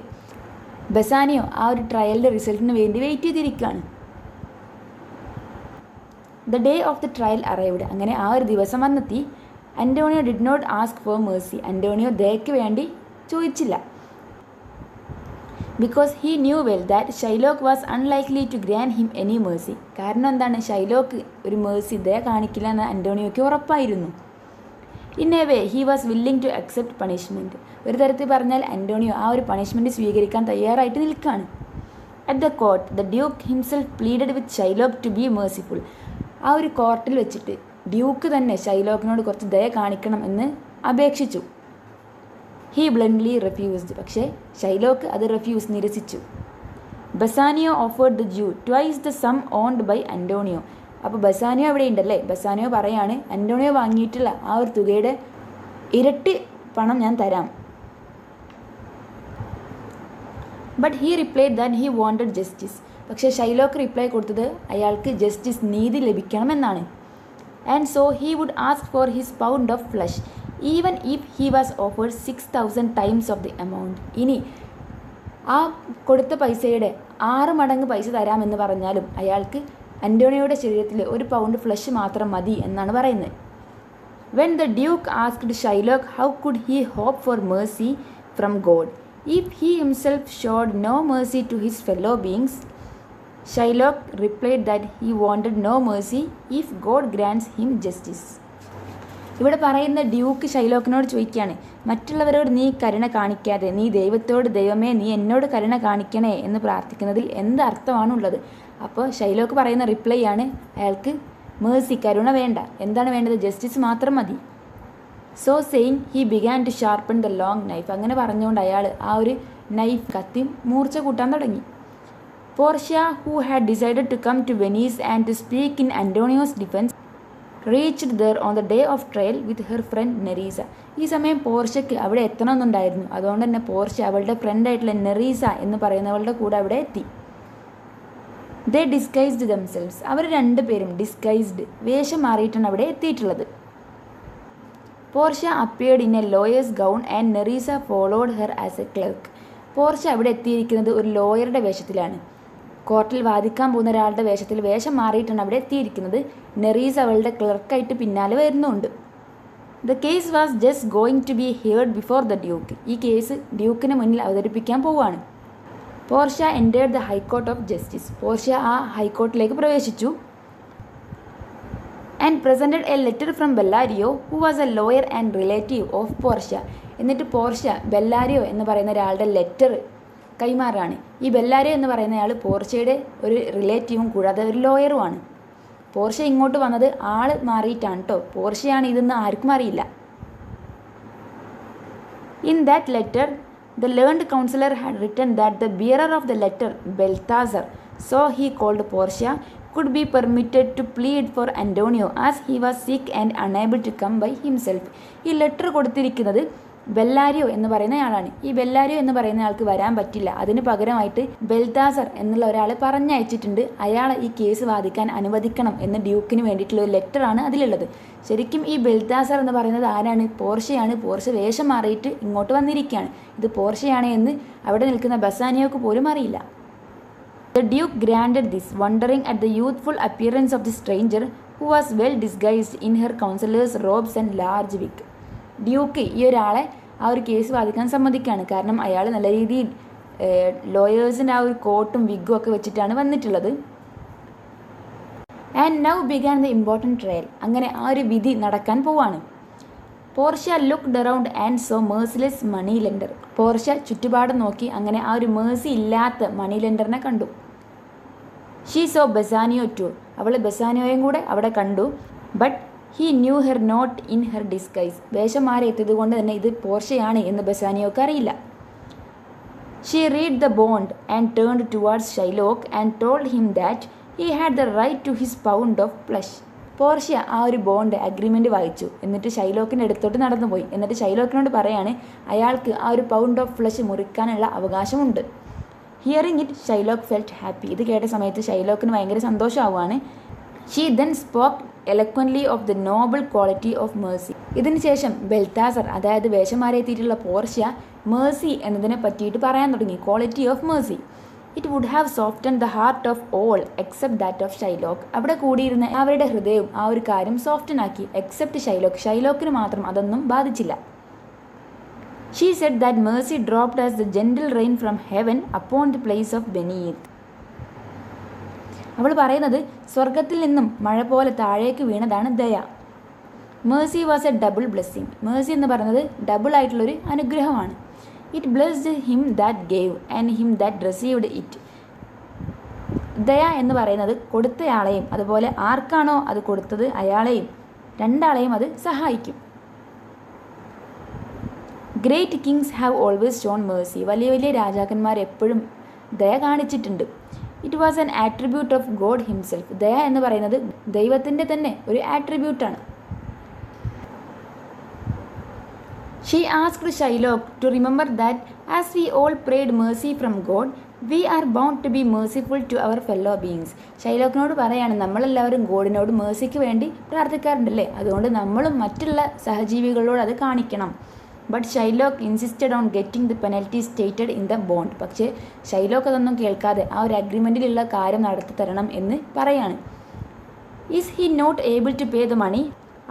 ബസാനിയോ ആ ഒരു ട്രയലിൻ്റെ റിസൾട്ടിന് വേണ്ടി വെയിറ്റ് ചെയ്തിരിക്കുകയാണ്. The day of the trial arrived. അങ്ങനെ ആ ഒരു ദിവസം വന്നെത്തി. Antonio did not ask for mercy. Antonio ദയക്ക് വേണ്ടി ചോദിച്ചില്ല. Because he knew well that Shylock was unlikely to grant him any mercy. കാരണം എന്താണ്, ഷൈലോക്ക് ഒരു മേഴ്സി ദയ കാണിക്കില്ല എന്ന് അന്റോണിയോയ്ക്ക് ഉറപ്പായിരുന്നു. In a way he was willing to accept punishment. ഒരു തരത്തിൽ പറഞ്ഞാൽ അന്റോണിയോ ആ ഒരു പണിഷ്മെൻറ്റ് സ്വീകരിക്കാൻ തയ്യാറായിട്ട് നിൽക്കുകയാണ്. At the court the duke himself pleaded with Shylock to be merciful. ആ ഒരു കോർട്ടിൽ വെച്ചിട്ട് ഡ്യൂക്ക് തന്നെ ഷൈലോക്കിനോട് കുറച്ച് ദയ കാണിക്കണം എന്ന് അപേക്ഷിച്ചു. He bluntly refused. പക്ഷേ ഷൈലോക്ക് അത് നിരസിച്ചു. Bassanio offered the Jew twice the sum owned by Antonio. അപ്പോൾ ബസാനിയോ അവിടെ ഉണ്ടല്ലേ, ബസാനിയോ പറയാണ് അന്റോണിയോ വാങ്ങിയിട്ടുള്ള ആ ഒരു തുകയുടെ ഇരട്ടി പണം ഞാൻ തരാം. But he replied that he wanted justice. പക്ഷേ ഷൈലോക്ക് റിപ്ലൈ കൊടുത്തത് അയാൾക്ക് ജസ്റ്റിസ്, നീതി ലഭിക്കണമെന്നാണ്. And so he would ask for his pound of flesh even if he was offered 6,000 times of the amount. ഇനി ആ കൊടുത്ത പൈസയുടെ 6 മടങ്ങ് പൈസ തരാമെന്ന് പറഞ്ഞാലും അയാൾക്ക് അന്റോണിയോയുടെ ശരീരത്തിൽ ഒരു പൗണ്ട് ഫ്ലഷ് മാത്രം മതി എന്നാണ് പറയുന്നത്. When the duke asked Shylock how could he hope for mercy from God if he himself showed no mercy to his fellow beings, Shylock replied that he wanted no mercy if God grants him justice. ഇവിടെ പറയുന്ന Duke ഷൈലോക്കിനോട് ചോദിക്കുകയാണ്, മറ്റുള്ളവരോട് നീ കരുണ കാണിക്കാതെ നീ ദൈവത്തോട് ദൈവമേ നീ എന്നോട് കരുണ കാണിക്കണേ എന്ന് പ്രാർത്ഥിക്കുന്നതിൽ എന്ത് അർത്ഥമാണുള്ളത്? അപ്പോൾ ഷൈലോക്ക് പറയുന്ന റിപ്ലൈ ആണ് അയാൾക്ക് മേഴ്സി, കരുണ വേണ്ട, എന്താണ് വേണ്ടത്, ജസ്റ്റിസ് മാത്രം മതി. So saying he began to sharpen the long knife. അങ്ങനെ പറഞ്ഞുകൊണ്ട് അയാൾ ആ ഒരു നൈഫ് കത്തി മൂർച്ച കൂട്ടാൻ തുടങ്ങി. Portia who had decided to come to Venice and to speak in Antonio's defence reached there on the day of trial with her friend Nerissa. ഈ സമയം പോർഷ്യക്ക് അവിടെ എത്തണമെന്നുണ്ടായിരുന്നു. അതുകൊണ്ട് തന്നെ പോർഷ്യ അവളുടെ ഫ്രണ്ടായിട്ടുള്ള നെറീസ എന്ന് പറയുന്നവളുടെ കൂടെ അവിടെ എത്തി. ദേ ഡിസ്ഗൈസ്ഡ് ദംസെൽവ്സ്. അവർ രണ്ടുപേരും ഡിസ്ഗൈസ്ഡ്, വേഷം മാറിയിട്ടാണ് അവിടെ എത്തിയിട്ടുള്ളത്. Portia appeared in a lawyer's gown and Nerissa followed her as a clerk. Portia അവിടെ എത്തിയിരിക്കുന്നത് ഒരു ലോയറുടെ വേഷത്തിലാണ്. കോർട്ടിൽ വാദിക്കാൻ പോകുന്ന ഒരാളുടെ വേഷത്തിൽ വേഷം മാറിയിട്ടാണ് അവിടെ എത്തിയിരിക്കുന്നത്. നെറീസ അവളുടെ ക്ലർക്കായിട്ട് പിന്നാലെ വരുന്നുണ്ട്. The case was just going to be heard before the duke. ഈ കേസ് ഡ്യൂക്കിന് മുന്നിൽ അവതരിപ്പിക്കാൻ പോവുകയാണ്. Portia entered the high court of justice. Portia ആ ഹൈക്കോർട്ടിലേക്ക് പ്രവേശിച്ചു. And presented a letter from Bellario who was a lawyer and relative of Portia. എന്നിട്ട് Portia Bellario എന്ന് പറയുന്ന ഒരാളുടെ ലെറ്റർ കൈമാറാണ്. ഈ ബെല്ലാരിയോ എന്ന് പറയുന്നയാൾ പോർഷ്യയുടെ ഒരു റിലേറ്റീവും കൂടാതെ ഒരു ലോയറുമാണ്. പോർഷ്യ ഇങ്ങോട്ട് വന്നത് ആൾ മാറിയിട്ടാണ് കേട്ടോ, പോർഷ്യയാണ് ഇതെന്ന് ആർക്കും അറിയില്ല. In that letter the learned counselor had written that the bearer of the letter, Balthazar, so he called Portia, could be permitted to plead for Antonio as he was sick and unable to come by himself. ഈ letter കൊടുത്തിരിക്കുന്നത് ബെല്ലാരിയോ എന്ന് പറയുന്ന ആളാണ്. ഈ ബെല്ലാരിയോ എന്ന് പറയുന്ന ആൾക്ക് വരാൻ പറ്റില്ല. അതിന് പകരമായിട്ട് ബെൽതാസർ എന്നുള്ള ഒരാളെ പറഞ്ഞയച്ചിട്ടുണ്ട്. അയാളെ ഈ കേസ് വാദിക്കാൻ അനുവദിക്കണം എന്ന് ഡ്യൂക്കിന് വേണ്ടിയിട്ടുള്ള ഒരു ലെറ്ററാണ് അതിലുള്ളത്. ശരിക്കും ഈ ബെൽതാസർ എന്ന് പറയുന്നത് ആരാണ്? പോർഷ്യയാണ്. പോർഷ്യ വേഷം മാറിയിട്ട് ഇങ്ങോട്ട് വന്നിരിക്കുകയാണ്. ഇത് പോർഷ്യയാണ് എന്ന് അവിടെ നിൽക്കുന്ന ബസാനിയോക്ക് പോലും അറിയില്ല. The Duke granted this, wondering at the youthful appearance of the stranger, who was well disguised in her counselor's robes and large wig. Duke ഈ ഒരാളെ ആ ഒരു കേസ് വാദിക്കാൻ സമ്മതിക്കുകയാണ്. കാരണം അയാൾ നല്ല രീതിയിൽ ലോയേഴ്സിൻ്റെ ആ ഒരു കോട്ടും വിഗും ഒക്കെ വെച്ചിട്ടാണ് വന്നിട്ടുള്ളത്. And now began the important trial. അങ്ങനെ ആ ഒരു വിധി നടക്കാൻ പോവാണ്. Portia looked around and saw merciless money lender. Portia ചുറ്റുപാട് നോക്കി അങ്ങനെ ആ ഒരു മേഴ്സി ഇല്ലാത്ത മണി ലെൻഡറിനെ കണ്ടു. She saw Bassanio too. അവൾ ബസാനിയോയും കൂടെ അവിടെ കണ്ടു. But he knew her not in her disguise. വേഷം മാറി എത്തിയത് കൊണ്ട് തന്നെ ഇത് പോർഷ്യയാണ് എന്ന് ബസാനിയോക്ക് അറിയില്ല. She read the bond and turned towards Shylock and told him that he had the right to his pound of flesh. Portia ആ ഒരു ബോണ്ട് അഗ്രിമെൻറ്റ് വായിച്ചു. എന്നിട്ട് ഷൈലോക്കിൻ്റെ അടുത്തോട്ട് നടന്നുപോയി. എന്നിട്ട് ഷൈലോക്കിനോട് പറയാണ് അയാൾക്ക് ആ ഒരു പൗണ്ട് ഓഫ് ഫ്ലഷ് മുറിക്കാനുള്ള അവകാശമുണ്ട്. Hearing it Shylock felt happy. ഇത് കേട്ട സമയത്ത് ഷൈലോക്കിന് ഭയങ്കര സന്തോഷമാവുകയാണ്. She then spoke eloquently of the noble quality of mercy. ഇതിന് ശേഷം ബെൽതാസർ, അതായത് വേഷം മാറി എത്തിയിട്ടുള്ള പോർഷ്യ, മേഴ്സി എന്നതിനെ പറ്റിയിട്ട് പറയാൻ തുടങ്ങി. Quality of mercy. It would have soften the heart of all except that of Shylock. അവിടെ കൂടിയിരുന്ന അവരുടെ ഹൃദയവും ആ ഒരു കാര്യം സോഫ്റ്റൻ ആക്കി. Except Shylock. ഷൈലോക്കിന് മാത്രം അതൊന്നും ബാധിച്ചില്ല. She said that mercy dropped as the gentle rain from heaven upon the place of beneath. അവൾ പറയുന്നത് സ്വർഗത്തിൽ നിന്നും മഴ പോലെ താഴേക്ക് വീണതാണ് ദയ. Mercy was A double blessing. Mercy എന്ന് പറയുന്നത് ഡബിൾ ആയിട്ടുള്ളൊരു അനുഗ്രഹമാണ്. It blessed him that gave and him that received it. ദയ എന്ന് പറയുന്നത് കൊടുത്തയാളെയും അതുപോലെ ആർക്കാണോ അത് കൊടുത്തത് അയാളെയും രണ്ടാളെയും അത് സഹായിക്കും. Great kings have always shown mercy. വലിയ വലിയ രാജാക്കന്മാർ എപ്പോഴും ദയ കാണിച്ചിട്ടുണ്ട്. It was an attribute of God himself. ദയ എന്ന് പറയുന്നത് ദൈവത്തിൻ്റെ തന്നെ ഒരു ആട്രിബ്യൂട്ടാണ്. She asked Shylock to remember that as we all prayed mercy from God we are bound to be merciful to our fellow beings. ഷൈലോക്കിനോട് പറയാണ്, നമ്മളെല്ലാവരും ഗോഡിനോട് മേഴ്സിക്ക് വേണ്ടി പ്രാർത്ഥിക്കാറുണ്ടല്ലേ, അതുകൊണ്ട് നമ്മളും മറ്റുള്ള സഹജീവികളോട് അത് കാണിക്കണം. But Shylock insisted on getting the penalty stated in the bond. പക്ഷേ ഷൈലോക്ക് അതൊന്നും കേൾക്കാതെ ആ ഒരു അഗ്രിമെൻറ്റിലുള്ള കാര്യം നടത്തി തരണം എന്ന് പറയാണ്. Is he not able to pay the money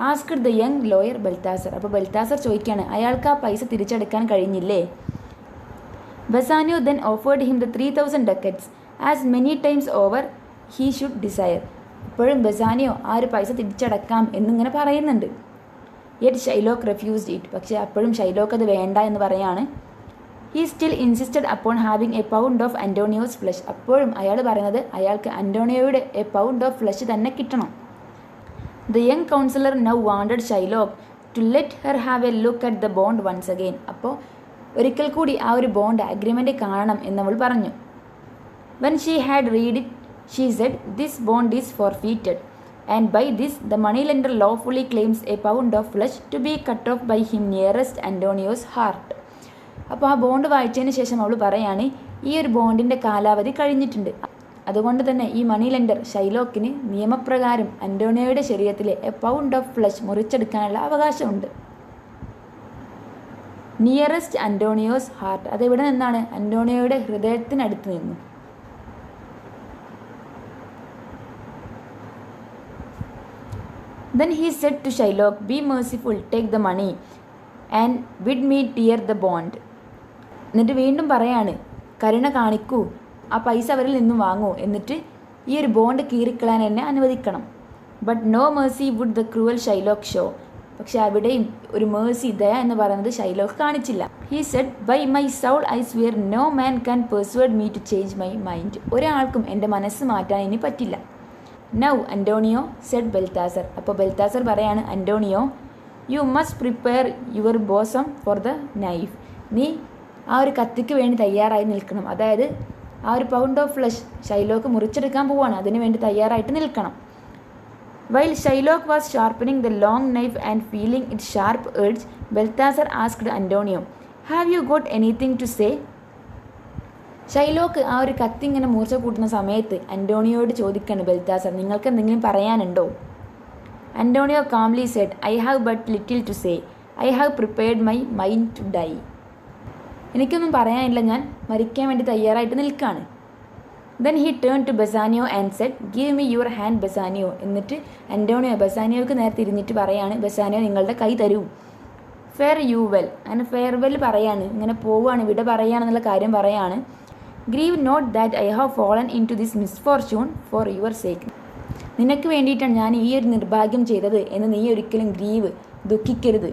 asked the young lawyer Balthazar. അപ്പോൾ ബെൽത്താസർ ചോദിക്കുകയാണ്, അയാൾക്ക് ആ പൈസ തിരിച്ചെടുക്കാൻ കഴിഞ്ഞില്ലേ? Bassanio then offered him the 3000 ducats as many times over he should desire. ഇപ്പോഴും ബസാനിയോ ആ ഒരു പൈസ തിരിച്ചടക്കാം എന്നിങ്ങനെ പറയുന്നുണ്ട്. Yet Shylock refused it. പക്ഷേ അപ്പോഴും ഷൈലോക്ക് അത് വേണ്ട എന്ന് പറയാണ്. He still insisted upon having a pound of Antonio's flesh. അപ്പോഴും അയാൾ പറയുന്നത് അയാൾക്ക് അന്റോണിയോയുടെ എ പൗണ്ട് ഓഫ് ഫ്ലഷ് തന്നെ കിട്ടണം. The young counsellor now wanted Shylock to let her have a look at the bond once again. അപ്പോൾ ഒരിക്കൽ കൂടി ആ ഒരു ബോണ്ട് അഗ്രിമെൻ്റ് കാണണം എന്നവൾ പറഞ്ഞു. When she had read it she said this bond is forfeited and by this the moneylender lawfully claims a pound of flesh to be cut off by him nearest Antonio's heart. അപ്പോൾ ആ bond വായിച്ചതിന് ശേഷം അവൾ പറയാണ്, ഈ ഒരു ബോണ്ടിൻ്റെ കാലാവധി കഴിഞ്ഞിട്ടുണ്ട്. അതുകൊണ്ട് തന്നെ ഈ മണി ലെൻഡർ ഷൈലോക്കിന് നിയമപ്രകാരം അന്റോണിയോയുടെ ശരീരത്തിലെ എ പൗണ്ട് ഓഫ് ഫ്ലഷ് മുറിച്ചെടുക്കാനുള്ള അവകാശമുണ്ട്. നിയറസ്റ്റ് അന്റോണിയോസ് ഹാർട്ട്, അതെവിടെ നിന്നാണ്? അന്റോണിയോയുടെ ഹൃദയത്തിനടുത്ത് നിന്നും. Then he said to Shylock, be merciful, take the money and bid me tear the bond. എന്നിട്ട് വീണ്ടും പറയാണ്, കരുണ കാണിക്കൂ, ആ പൈസ അവരിൽ നിന്നും വാങ്ങൂ, എന്നിട്ട് ഈ ഒരു ബോണ്ട് കീറിക്കളയാൻ എന്നെ അനുവദിക്കണം. But no mercy would the cruel Shylock show. പക്ഷെ അവിടെയും ഒരു മേഴ്സി, ദയ എന്ന് പറയുന്നത് ഷൈലോക്ക് കാണിച്ചില്ല. He said, by my soul I swear no man can persuade me to change my mind. ഒരാൾക്കും എൻ്റെ മനസ്സ് മാറ്റാൻ ഇനി പറ്റില്ല. Now Antonio said Balthazar. അപ്പോൾ ബെൽത്താസർ പറയാണ്, Antonio you must prepare your bosom for the knife. നീ ആ ഒരു കത്തിക്ക് വേണ്ടി തയ്യാറായി നിൽക്കണം. അതായത് ആ ഒരു പൗണ്ട് ഓഫ് ഫ്ലഷ് ഷൈലോക്ക് മുറിച്ചെടുക്കാൻ പോവുകയാണ്, അതിനു വേണ്ടി തയ്യാറായിട്ട് നിൽക്കണം. While Shylock was sharpening the long knife and feeling it sharp edge, Balthazar asked Antonio, have you got anything to say? Shylock ആ ഒരു കത്തി ഇങ്ങനെ മൂർച്ച കൂട്ടുന്ന സമയത്ത് അന്റോണിയോയോട് ചോദിക്കുകയാണ് ബെൽത്താസർ, നിങ്ങൾക്ക് എന്തെങ്കിലും പറയാനുണ്ടോ? Antonio calmly said, I have but little to say, I have prepared my mind to die. എനിക്കൊന്നും പറയാനില്ല, ഞാൻ മരിക്കാൻ വേണ്ടി തയ്യാറായിട്ട് നിൽക്കുകയാണ്. Then he turn to Bassanio and said, give me your hand Bassanio. എന്നിട്ട് അന്റോണിയോ ബസാനിയോക്ക് നേരെ തിരിഞ്ഞിട്ട് പറയാണ്, ബസാനിയോ നിങ്ങളുടെ കൈ തരൂ. ഫെയർ യു വെൽ, അങ്ങനെ ഫെയർവെൽ പറയാണ്, ഇങ്ങനെ പോവുകയാണ്, വിട പറയുകയാണെന്നുള്ള കാര്യം പറയാണ്. Grieve not that I have fallen into this misfortune four your sake. നിനക്ക് വേണ്ടിയിട്ടാണ് ഞാൻ ഈ ഒരു നിർഭാഗ്യം ചെയ്തത് എന്ന് നീ ഒരിക്കലും ഗ്രീവ്, ദുഃഖിക്കരുത്.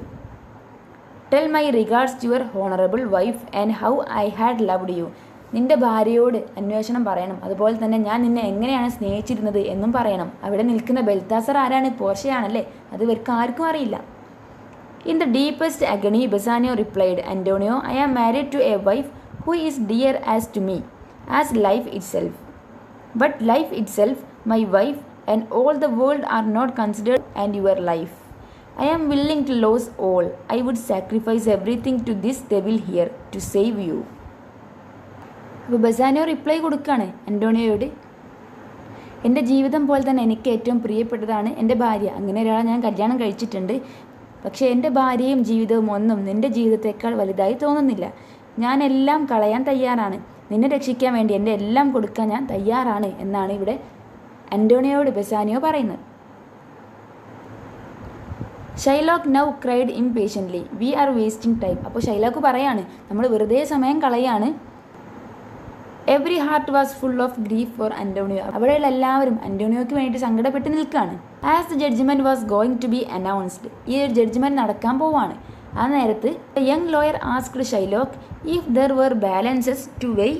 Tell my regards to your honourable wife and how I had loved you. നിൻ്റെ ഭാര്യയോട് അന്വേഷണം പറയണം, അതുപോലെ തന്നെ ഞാൻ നിന്നെ എങ്ങനെയാണ് സ്നേഹിച്ചിരുന്നത് എന്നും പറയണം. അവിടെ നിൽക്കുന്ന ബെൽത്താസർ ആരാണ്? പോർഷയാണല്ലേ, അത് ഇവർക്ക് ആർക്കും അറിയില്ല. In the deepest agony Bassanio replied, Antonio, I am married to a wife who is dear as to me as life itself. But life itself, my wife, and all the world are not considered and your life. I am willing to lose all. I would sacrifice everything to this devil here to save you. അപ്പോൾ Bassanio reply കൊടുക്കുകയാണ് അന്റോണിയോയോട്, എൻ്റെ ജീവിതം പോലെ തന്നെ എനിക്ക് ഏറ്റവും പ്രിയപ്പെട്ടതാണ് എൻ്റെ ഭാര്യ. അങ്ങനെ ഒരാളെ ഞാൻ കല്യാണം കഴിച്ചിട്ടുണ്ട്. പക്ഷേ എൻ്റെ ഭാര്യയും ജീവിതവും ഒന്നും നിൻ്റെ ജീവിതത്തേക്കാൾ വലുതായി തോന്നുന്നില്ല. ഞാൻ എല്ലാം കളയാൻ തയ്യാറാണ്, നിന്നെ രക്ഷിക്കാൻ വേണ്ടി എൻ്റെ എല്ലാം കൊടുക്കാൻ ഞാൻ തയ്യാറാണ് എന്നാണ് ഇവിടെ അന്റോണിയോയോട് ബസാനിയോ പറയുന്നത്. Shylock now cried impatiently we are wasting time. അപ്പോൾ ഷൈലോക്ക് പറയാണ് നമ്മൾ വെറുതെ സമയം കളയാണ്. Every heart was full of grief for Antonio. അവിടെയുള്ള എല്ലാവരും അന്റോണിയോയ്ക്ക് വേണ്ടിയിട്ട് സങ്കടപ്പെട്ട് നിൽക്കുകയാണ്. As the judgment was going to be announced. ഈ ഒരു ജഡ്ജ്മെൻറ്റ് നടക്കാൻ പോവാണ്. ആ നേരത്ത് the young lawyer asked Shylock if there were balances to weigh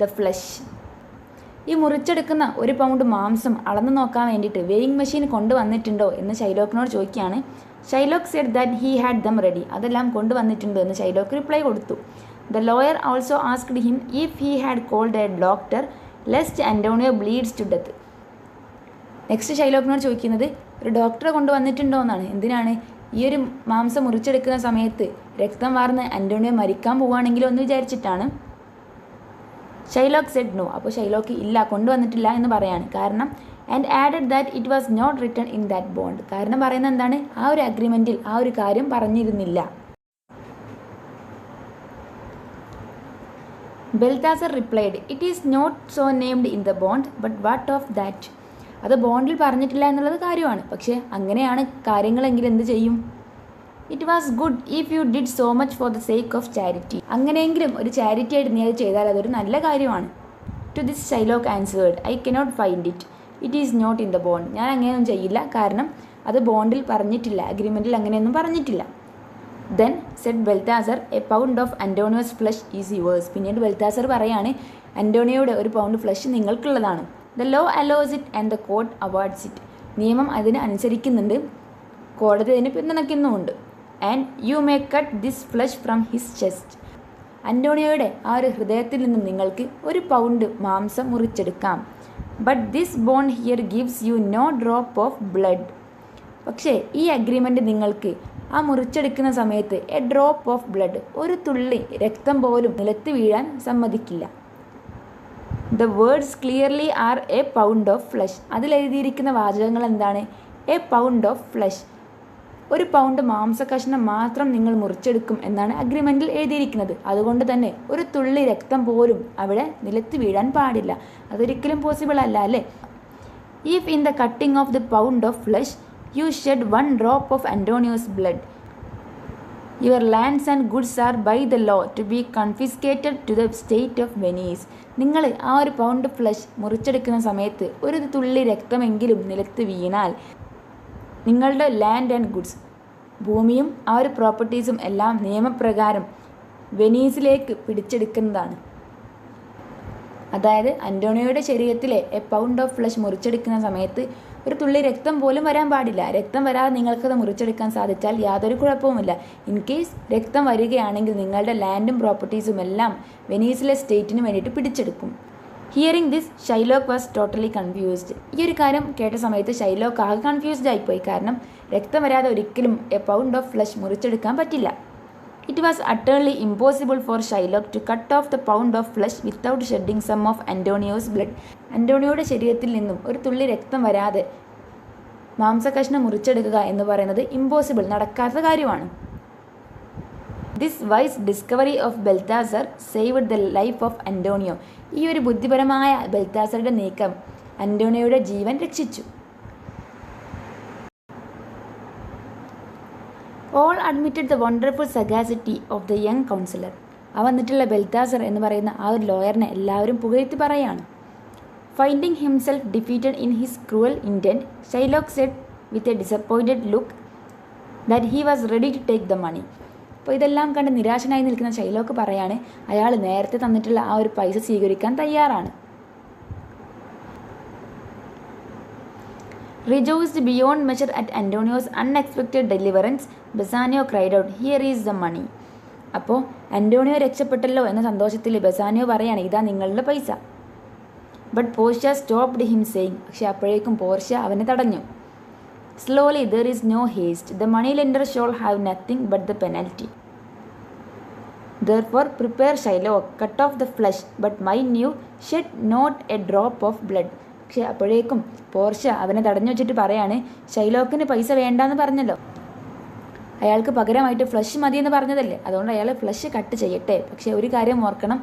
the flesh. ഈ മുറിച്ചെടുക്കുന്ന 1 പൗണ്ട് മാംസം അളന്നു നോക്കാൻ വേണ്ടിയിട്ട് വെയിങ് മെഷീൻ കൊണ്ടുവന്നിട്ടുണ്ടോ എന്ന് ഷൈലോക്കിനോട് ചോദിക്കുകയാണ്. Shylock said that he had them ready. അതെല്ലാം കൊണ്ടുവന്നിട്ടുണ്ട് എന്ന് ഷൈലോക്ക് റിപ്ലൈ കൊടുത്തു. The lawyer also asked him if he had called a doctor lest Antonio bleeds to death. Next ഷൈലോക്കിനോട് ചോദിക്കുന്നത് ഒരു ഡോക്ടറെ കൊണ്ടുവന്നിട്ടുണ്ടോ എന്നാണ്. എന്തിനാണ്? ഈ ഒരു മാംസം മുറിച്ചെടുക്കുന്ന സമയത്ത് രക്തം വാർന്ന് അന്റോണിയോ മരിക്കാൻ പോവുകയാണെങ്കിലോ എന്ന് വിചാരിച്ചിട്ടാണ്. Shylock said no. അപ്പോൾ ഷൈലോക്ക് ഇല്ല, കൊണ്ടുവന്നിട്ടില്ല എന്ന് പറയാണ്. കാരണം and added that it was not written in that bond. കാരണം പറയുന്നത് എന്താണ്? ആ ഒരു അഗ്രിമെൻറ്റിൽ ആ ഒരു കാര്യം പറഞ്ഞിരുന്നില്ല. Balthazar replied it is not so named in the bond but what of that. അത് ബോണ്ടിൽ പറഞ്ഞിട്ടില്ല എന്നുള്ളത് കാര്യമാണ്. പക്ഷേ അങ്ങനെയാണ് കാര്യങ്ങളെങ്കിൽ എന്ത് ചെയ്യും? It was good if you did so much for the sake of charity. അങ്ങനെയെങ്കിലും ഒരു ചാരിറ്റി ആയിട്ട് നീ അത് ചെയ്താൽ അതൊരു നല്ല കാര്യമാണ്. To this Shylock answered I cannot find it is not in the bond. ഞാൻ അങ്ങനെയൊന്നും ചെയ്യില്ല, കാരണം അത് ബോണ്ടിൽ പറഞ്ഞിട്ടില്ല, അഗ്രിമെൻറ്റിൽ അങ്ങനെയൊന്നും പറഞ്ഞിട്ടില്ല. Then said Balthazar a pound of Antonio's flesh is yours. പിന്നീട് ബെൽതാസർ പറയാണ് അന്റോണിയോയുടെ 1 പൗണ്ട് ഫ്ലഷ് നിങ്ങൾക്കുള്ളതാണ്. The law allows it and the court awards it. നിയമം അതിന് അനുസരിക്കുന്നുണ്ട്, കോടതി അതിന് പിന്തുണയ്ക്കുന്നുമുണ്ട്. And you may cut this flesh from his chest. അന്റോണിയോയുടെ ആ ഒരു ഹൃദയത്തിൽ നിന്നും നിങ്ങൾക്ക് 1 പൗണ്ട് മാംസം മുറിച്ചെടുക്കാം. But this bond here gives you no drop of blood. പക്ഷേ ഈ അഗ്രിമെൻ്റ് നിങ്ങൾക്ക് ആ മുറിച്ചെടുക്കുന്ന സമയത്ത് എ ഡ്രോപ്പ് ഓഫ് ബ്ലഡ്, ഒരു തുള്ളി രക്തം പോലും നിലത്ത് വീഴാൻ സമ്മതിക്കില്ല. The words clearly are a pound of flesh. അതിലെഴുതിയിരിക്കുന്ന വാചകങ്ങൾ എന്താണ്? A pound of flesh, 1 pound മാംസകഷ്ണം മാത്രം നിങ്ങൾ മുറിച്ചെടുക്കും എന്നാണ് അഗ്രിമെൻറ്റിൽ എഴുതിയിരിക്കുന്നത്. അതുകൊണ്ട് തന്നെ ഒരു തുള്ളി രക്തം പോലും അവിടെ നിലത്ത് വീഴാൻ പാടില്ല. അതൊരിക്കലും പോസിബിൾ അല്ല, അല്ലേ? If in the cutting of the pound of flesh you shed 1 drop of Antonio's blood your lands and goods are by the law to be confiscated to the state of Venice. നിങ്ങൾ ആ 1 pound flush മുറിച്ചെടുക്കുന്ന സമയത്ത് ഒരു തുള്ളി രക്തമെങ്കിലും നിലത്ത് വീണാൽ നിങ്ങളുടെ land and goods, ഭൂമിയും ആ ഒരു പ്രോപ്പർട്ടീസും എല്ലാം നിയമപ്രകാരം വെനീസിലേക്ക് പിടിച്ചെടുക്കുന്നതാണ്. അതായത് അന്റോണിയോയുടെ ശരീരത്തിലെ എ പൗണ്ട് ഓഫ് ഫ്ലഷ് മുറിച്ചെടുക്കുന്ന സമയത്ത് ഒരു തുള്ളി രക്തം പോലും വരാൻ പാടില്ല. രക്തം വരാതെ നിങ്ങൾക്കത് മുറിച്ചെടുക്കാൻ സാധിച്ചാൽ യാതൊരു കുഴപ്പവുമില്ല. ഇൻ കേസ് രക്തം വരികയാണെങ്കിൽ നിങ്ങളുടെ ലാൻഡും പ്രോപ്പർട്ടീസും എല്ലാം വെനീസിലെ സ്റ്റേറ്റിന് വേണ്ടിയിട്ട് പിടിച്ചെടുക്കും. Hearing this Shylock was totally confused. ഈ ഒരു കാര്യം കേട്ട സമയത്ത് ഷൈലോക്ക് ആകെ കൺഫ്യൂസ്ഡ് ആയിപ്പോയി. കാരണം രക്തം വരാതെ ഒരിക്കലും എ പൗണ്ട് ഓഫ് ഫ്ലഷ് മുറിച്ചെടുക്കാൻ പറ്റില്ല. It was utterly impossible for Shylock to cut off the pound of flesh without shedding some of Antonio's blood. അന്റോണിയോയുടെ ശരീരത്തിൽ നിന്നും ഒരു തുള്ളി രക്തം വരാതെ മാംസകഷ്ണം മുറിച്ചെടുക്കുക എന്ന് പറയുന്നത് ഇമ്പോസിബിൾ, നടക്കാത്ത കാര്യമാണ്. This wise discovery of Balthazar saved the life of Antonio. ഈ ഒരു ബുദ്ധിപരമായ ബെൽതാസറുടെ നീക്കം അന്റോണിയോയുടെ ജീവൻ രക്ഷിച്ചു. All admitted the wonderful sagacity of the young counsellor. വന്നിട്ടുള്ള ബെൽതാസർ എന്ന് പറയുന്ന ആ ഒരു ലോയറിനെ എല്ലാവരും പുകഴ്ത്തി പറയാണ്. Finding himself defeated in his cruel intent, Shylock said with a disappointed look that he was ready to take the money. അപ്പോൾ ഇതെല്ലാം കണ്ട് നിരാശനായി നിൽക്കുന്ന ഷൈലോക്ക് പറയാണ് അയാൾ നേരത്തെ തന്നിട്ടുള്ള ആ ഒരു പൈസ സ്വീകരിക്കാൻ തയ്യാറാണ്. Rejoiced beyond measure at Antonio's unexpected deliverance, Bassanio cried out here is the money. അപ്പോൾ അന്റോണിയോ രക്ഷപ്പെട്ടല്ലോ എന്ന സന്തോഷത്തിൽ ബെസാനിയോ പറയാണ് ഇതാ നിങ്ങളുടെ പൈസ. But Portia stopped him saying. പക്ഷെ അപ്പോഴേക്കും പോർഷ്യ അവനെ തടഞ്ഞു. Slowly there is no haste, the money lender shall have nothing but the penalty. Therefore prepare Shylock, cut off the flesh, but mind you, shed not a drop of blood. പക്ഷെ അപ്പോഴേക്കും Portia അവനെ തടഞ്ഞു വെച്ചിട്ട് പറയാണ് ഷൈലോക്കിന് പൈസ വേണ്ടാന്ന് പറഞ്ഞല്ലോ, അയാൾക്ക് പകരമായിട്ട് ഫ്ലഷ് മതിയെന്ന് പറഞ്ഞതല്ലേ, അതുകൊണ്ട് അയാൾ ഫ്ലഷ് കട്ട് ചെയ്യട്ടെ. പക്ഷെ ഒരു കാര്യം ഓർക്കണം,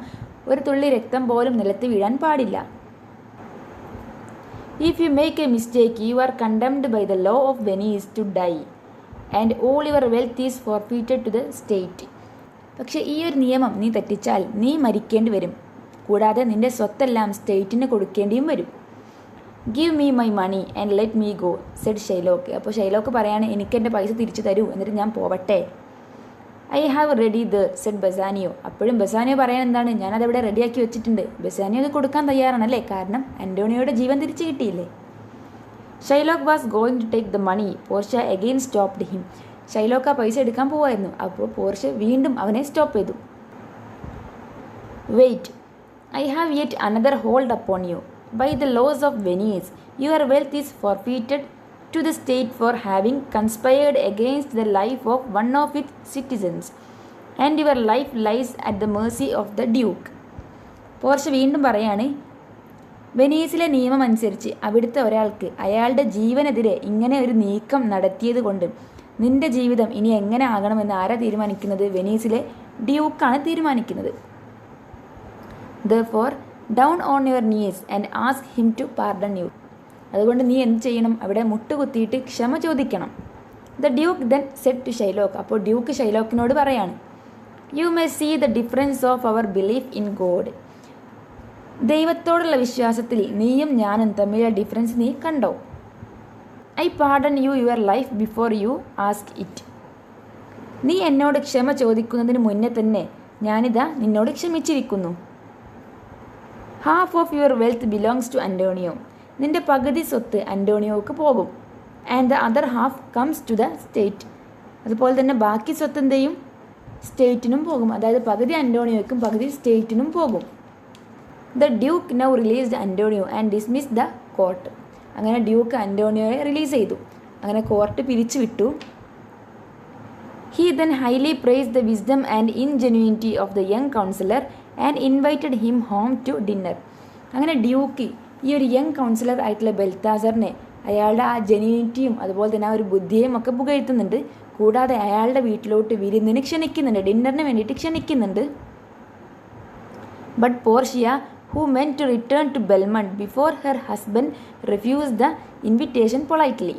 ഒരു തുള്ളി രക്തം പോലും നിലത്ത് വീഴാൻ പാടില്ല. If you make a mistake, you are condemned by the law of Venice to die, and all your wealth is forfeited to the state. പക്ഷേ ഈ ഒരു നിയമം നീ തെറ്റിച്ചാൽ നീ മരിക്കേണ്ടി വരും, കൂടാതെ നിന്റെ സ്വത്തെല്ലാം സ്റ്റേറ്റിന് കൊടുക്കേണ്ടിയും വരും. Give me my money and let me go, said Shylock. അപ്പോൾ ഷൈലോക്ക് പറയാണ്, എനിക്ക് എൻ്റെ പൈസ തിരിച്ചു തരൂ, എന്നിട്ട് ഞാൻ പോവട്ടെ. I have ready the, said Bassanio. അപ്പോഴും ബസാനിയോ പറയാൻ എന്താണ്, ഞാനതവിടെ റെഡിയാക്കി വെച്ചിട്ടുണ്ട്. ബസാനിയോ അത് കൊടുക്കാൻ തയ്യാറാണല്ലേ, കാരണം അന്റോണിയോയുടെ ജീവൻ തിരിച്ചു കിട്ടിയില്ലേ. Shylock was going to take the money. Portia again stopped him. Shylock ആ പൈസ എടുക്കാൻ പോവായിരുന്നു. അപ്പോൾ പോർഷ്യ വീണ്ടും അവനെ സ്റ്റോപ്പ് ചെയ്തു. Wait, I have yet another hold upon you. By the laws of Venice your wealth is forfeited to the state for having conspired against the life of one of its citizens, and your life lies at the mercy of the duke. Portia വീണ്ടും പറയാണ്, വെനീസിലെ നിയമം അനുസരിച്ച് അവിടുത്തെ ഒരാൾക്ക് അയാളുടെ ജീവനെതിരെ ഇങ്ങനെ ഒരു നീക്കം നടത്തിയത് കൊണ്ട് നിന്റെ ജീവിതം ഇനി എങ്ങനെ ആകണമെന്ന് ആരാ തീരുമാനിക്കുന്നത്? വെനീസിലെ ഡ്യൂക്കാണ് തീരുമാനിക്കുന്നത്. Therefore, down on your knees and ask him to pardon you. അതുകൊണ്ട് നീ എന്ത് ചെയ്യണം? അവിടെ മുട്ടുകുത്തിയിട്ട് ക്ഷമ ചോദിക്കണം. The duke then said to Shylock. അപ്പോൾ ഡ്യൂക്ക് ഷൈലോക്കിനോട് പറയാണ്, you may see the difference of our belief in God. ദൈവത്തോടുള്ള വിശ്വാസത്തിൽ നീയും ഞാനും തമ്മിലുള്ള ഡിഫറൻസ് നീ കണ്ടോ? I pardon you your life before you ask it. നീ എന്നോട് ക്ഷമ ചോദിക്കുന്നതിന് മുന്നേ തന്നെ ഞാനിതാ നിന്നോട് ക്ഷമിച്ചിരിക്കുന്നു. Half of your wealth belongs to Antonio. നിന്റെ പകുതി സ്വത്ത് അന്റോണിയോക്ക് പോകും. And the other half comes to the state. അതുപോലെ തന്നെ ബാക്കി സ്വത്ത് എന്തെയും സ്റ്റേറ്റിനും പോകും. അതായത് പകുതി അന്റോണിയോയ്ക്കും പകുതി സ്റ്റേറ്റിനും പോകും. The duke now released Antonio and dismiss the court. അങ്ങനെ ഡ്യൂക്ക് അന്റോണിയോയെ റിലീസ് ചെയ്തു. അങ്ങനെ കോർട്ട് പിരിച്ചു വിട്ടു. He then highly praised the wisdom and ingenuity of the young counsellor and invited him home to dinner. അങ്ങനെ ഡ്യൂക്ക് ഈ ഒരു young councillor ആയിട്ടുള്ള ബെൽത്താസറിനെ അയാളുടെ ആ ജെന്യൂനിറ്റിയും അതുപോലെ തന്നെ ആ ഒരു ബുദ്ധിയും ഒക്കെ പുകഴ്ത്തുന്നുണ്ട്. കൂടാതെ അയാളുടെ വീട്ടിലോട്ട് വിരുന്നിന് ക്ഷണിക്കുന്നുണ്ട്, ഡിന്നറിന് വേണ്ടിയിട്ട് ക്ഷണിക്കുന്നുണ്ട്. But Portia, who meant to return to Belmont before her husband, refuse the invitation politely.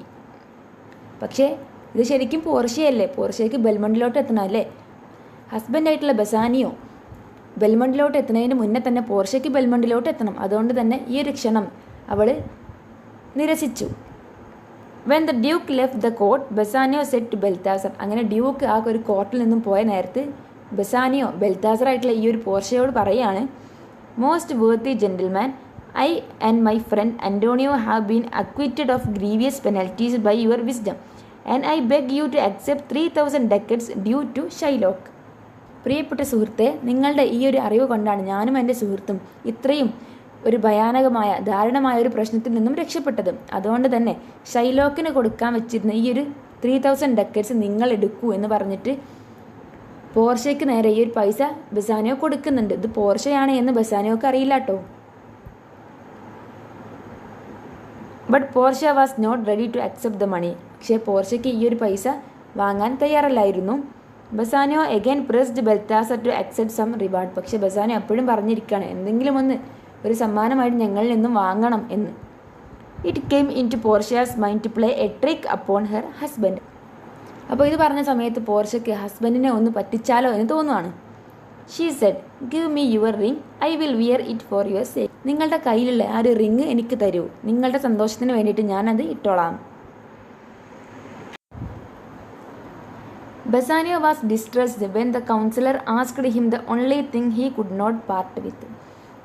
പക്ഷേ ഇത് ശരിക്കും പോർഷ്യയല്ലേ, പോർഷ്യയ്ക്ക് ബെൽമണ്ടിലോട്ട് എത്തണം അല്ലേ. ഹസ്ബൻഡായിട്ടുള്ള ബസാനിയോ ബെൽമണ്ടിലോട്ട് എത്തുന്നതിന് മുന്നേ തന്നെ പോർഷ്യയ്ക്ക് ബെൽമണ്ടിലോട്ട് എത്തണം. അതുകൊണ്ട് തന്നെ ഈ ഒരു ക്ഷണം അവൾ നിരസിച്ചു. When the duke left the court, Bassanio said to Balthazar. അങ്ങനെ ഡ്യൂക്ക് ആ ഒരു കോർട്ടിൽ നിന്നും പോയ നേരത്ത് ബസാനിയോ ബെൽത്താസർ ആയിട്ടുള്ള ഈ ഒരു പോർഷ്യയോട് പറയാണ്, most worthy gentleman, I and my friend Antonio have been acquitted of grievous penalties by your wisdom, and I beg you to accept 3000 ducats due to Shylock. പ്രിയപ്പെട്ട സുഹൃത്തെ, നിങ്ങളുടെ ഈ ഒരു അറിവ് കൊണ്ടാണ് ഞാനും എൻ്റെ സുഹൃത്തും ഇത്രയും ഒരു ഭയാനകമായ ദാരുണമായ ഒരു പ്രശ്നത്തിൽ നിന്നും രക്ഷപ്പെട്ടത്. അതുകൊണ്ട് തന്നെ ഷൈലോക്കിന് കൊടുക്കാൻ വെച്ചിരുന്ന ഈ ഒരു 3000 ഡക്കറ്റ്സ് നിങ്ങൾ എടുക്കൂ എന്ന് പറഞ്ഞിട്ട് പോർഷ്യയ്ക്ക് നേരെ ഈ ഒരു പൈസ ബസാനിയോ കൊടുക്കുന്നുണ്ട്. ഇത് പോർഷ്യയാണ് എന്ന് ബസാനിയോക്ക് അറിയില്ല കേട്ടോ. But Portia was not ready to accept the money. പക്ഷേ പോർഷ്യയ്ക്ക് ഈ ഒരു പൈസ വാങ്ങാൻ തയ്യാറല്ലായിരുന്നു. Bassanio again pressed Balthazar to accept some reward. പക്ഷേ ബസാനിയോ എപ്പോഴും പറഞ്ഞിരിക്കുകയാണ്, എന്തെങ്കിലും ഒരു സമ്മാനമായിട്ട് ഞങ്ങളിൽ നിന്നും വാങ്ങണം എന്ന്. It came in to Portia's mind to play a trick upon her husband. അപ്പോൾ ഇത് പറഞ്ഞ സമയത്ത് പോർഷ്യയ്ക്ക് ഹസ്ബൻഡിനെ ഒന്ന് പറ്റിച്ചാലോ എന്ന് തോന്നുവാണ്. She said, give me your ring, I will wear it for your sake. നിങ്ങളുടെ കയ്യിലുള്ള ആ ഒരു റിംഗ് എനിക്ക് തരൂ, നിങ്ങളുടെ സന്തോഷത്തിന് വേണ്ടിയിട്ട് ഞാനത് ഇട്ടോളാം. Bassanio was distressed when the counsellor asked him the only thing he could not part with.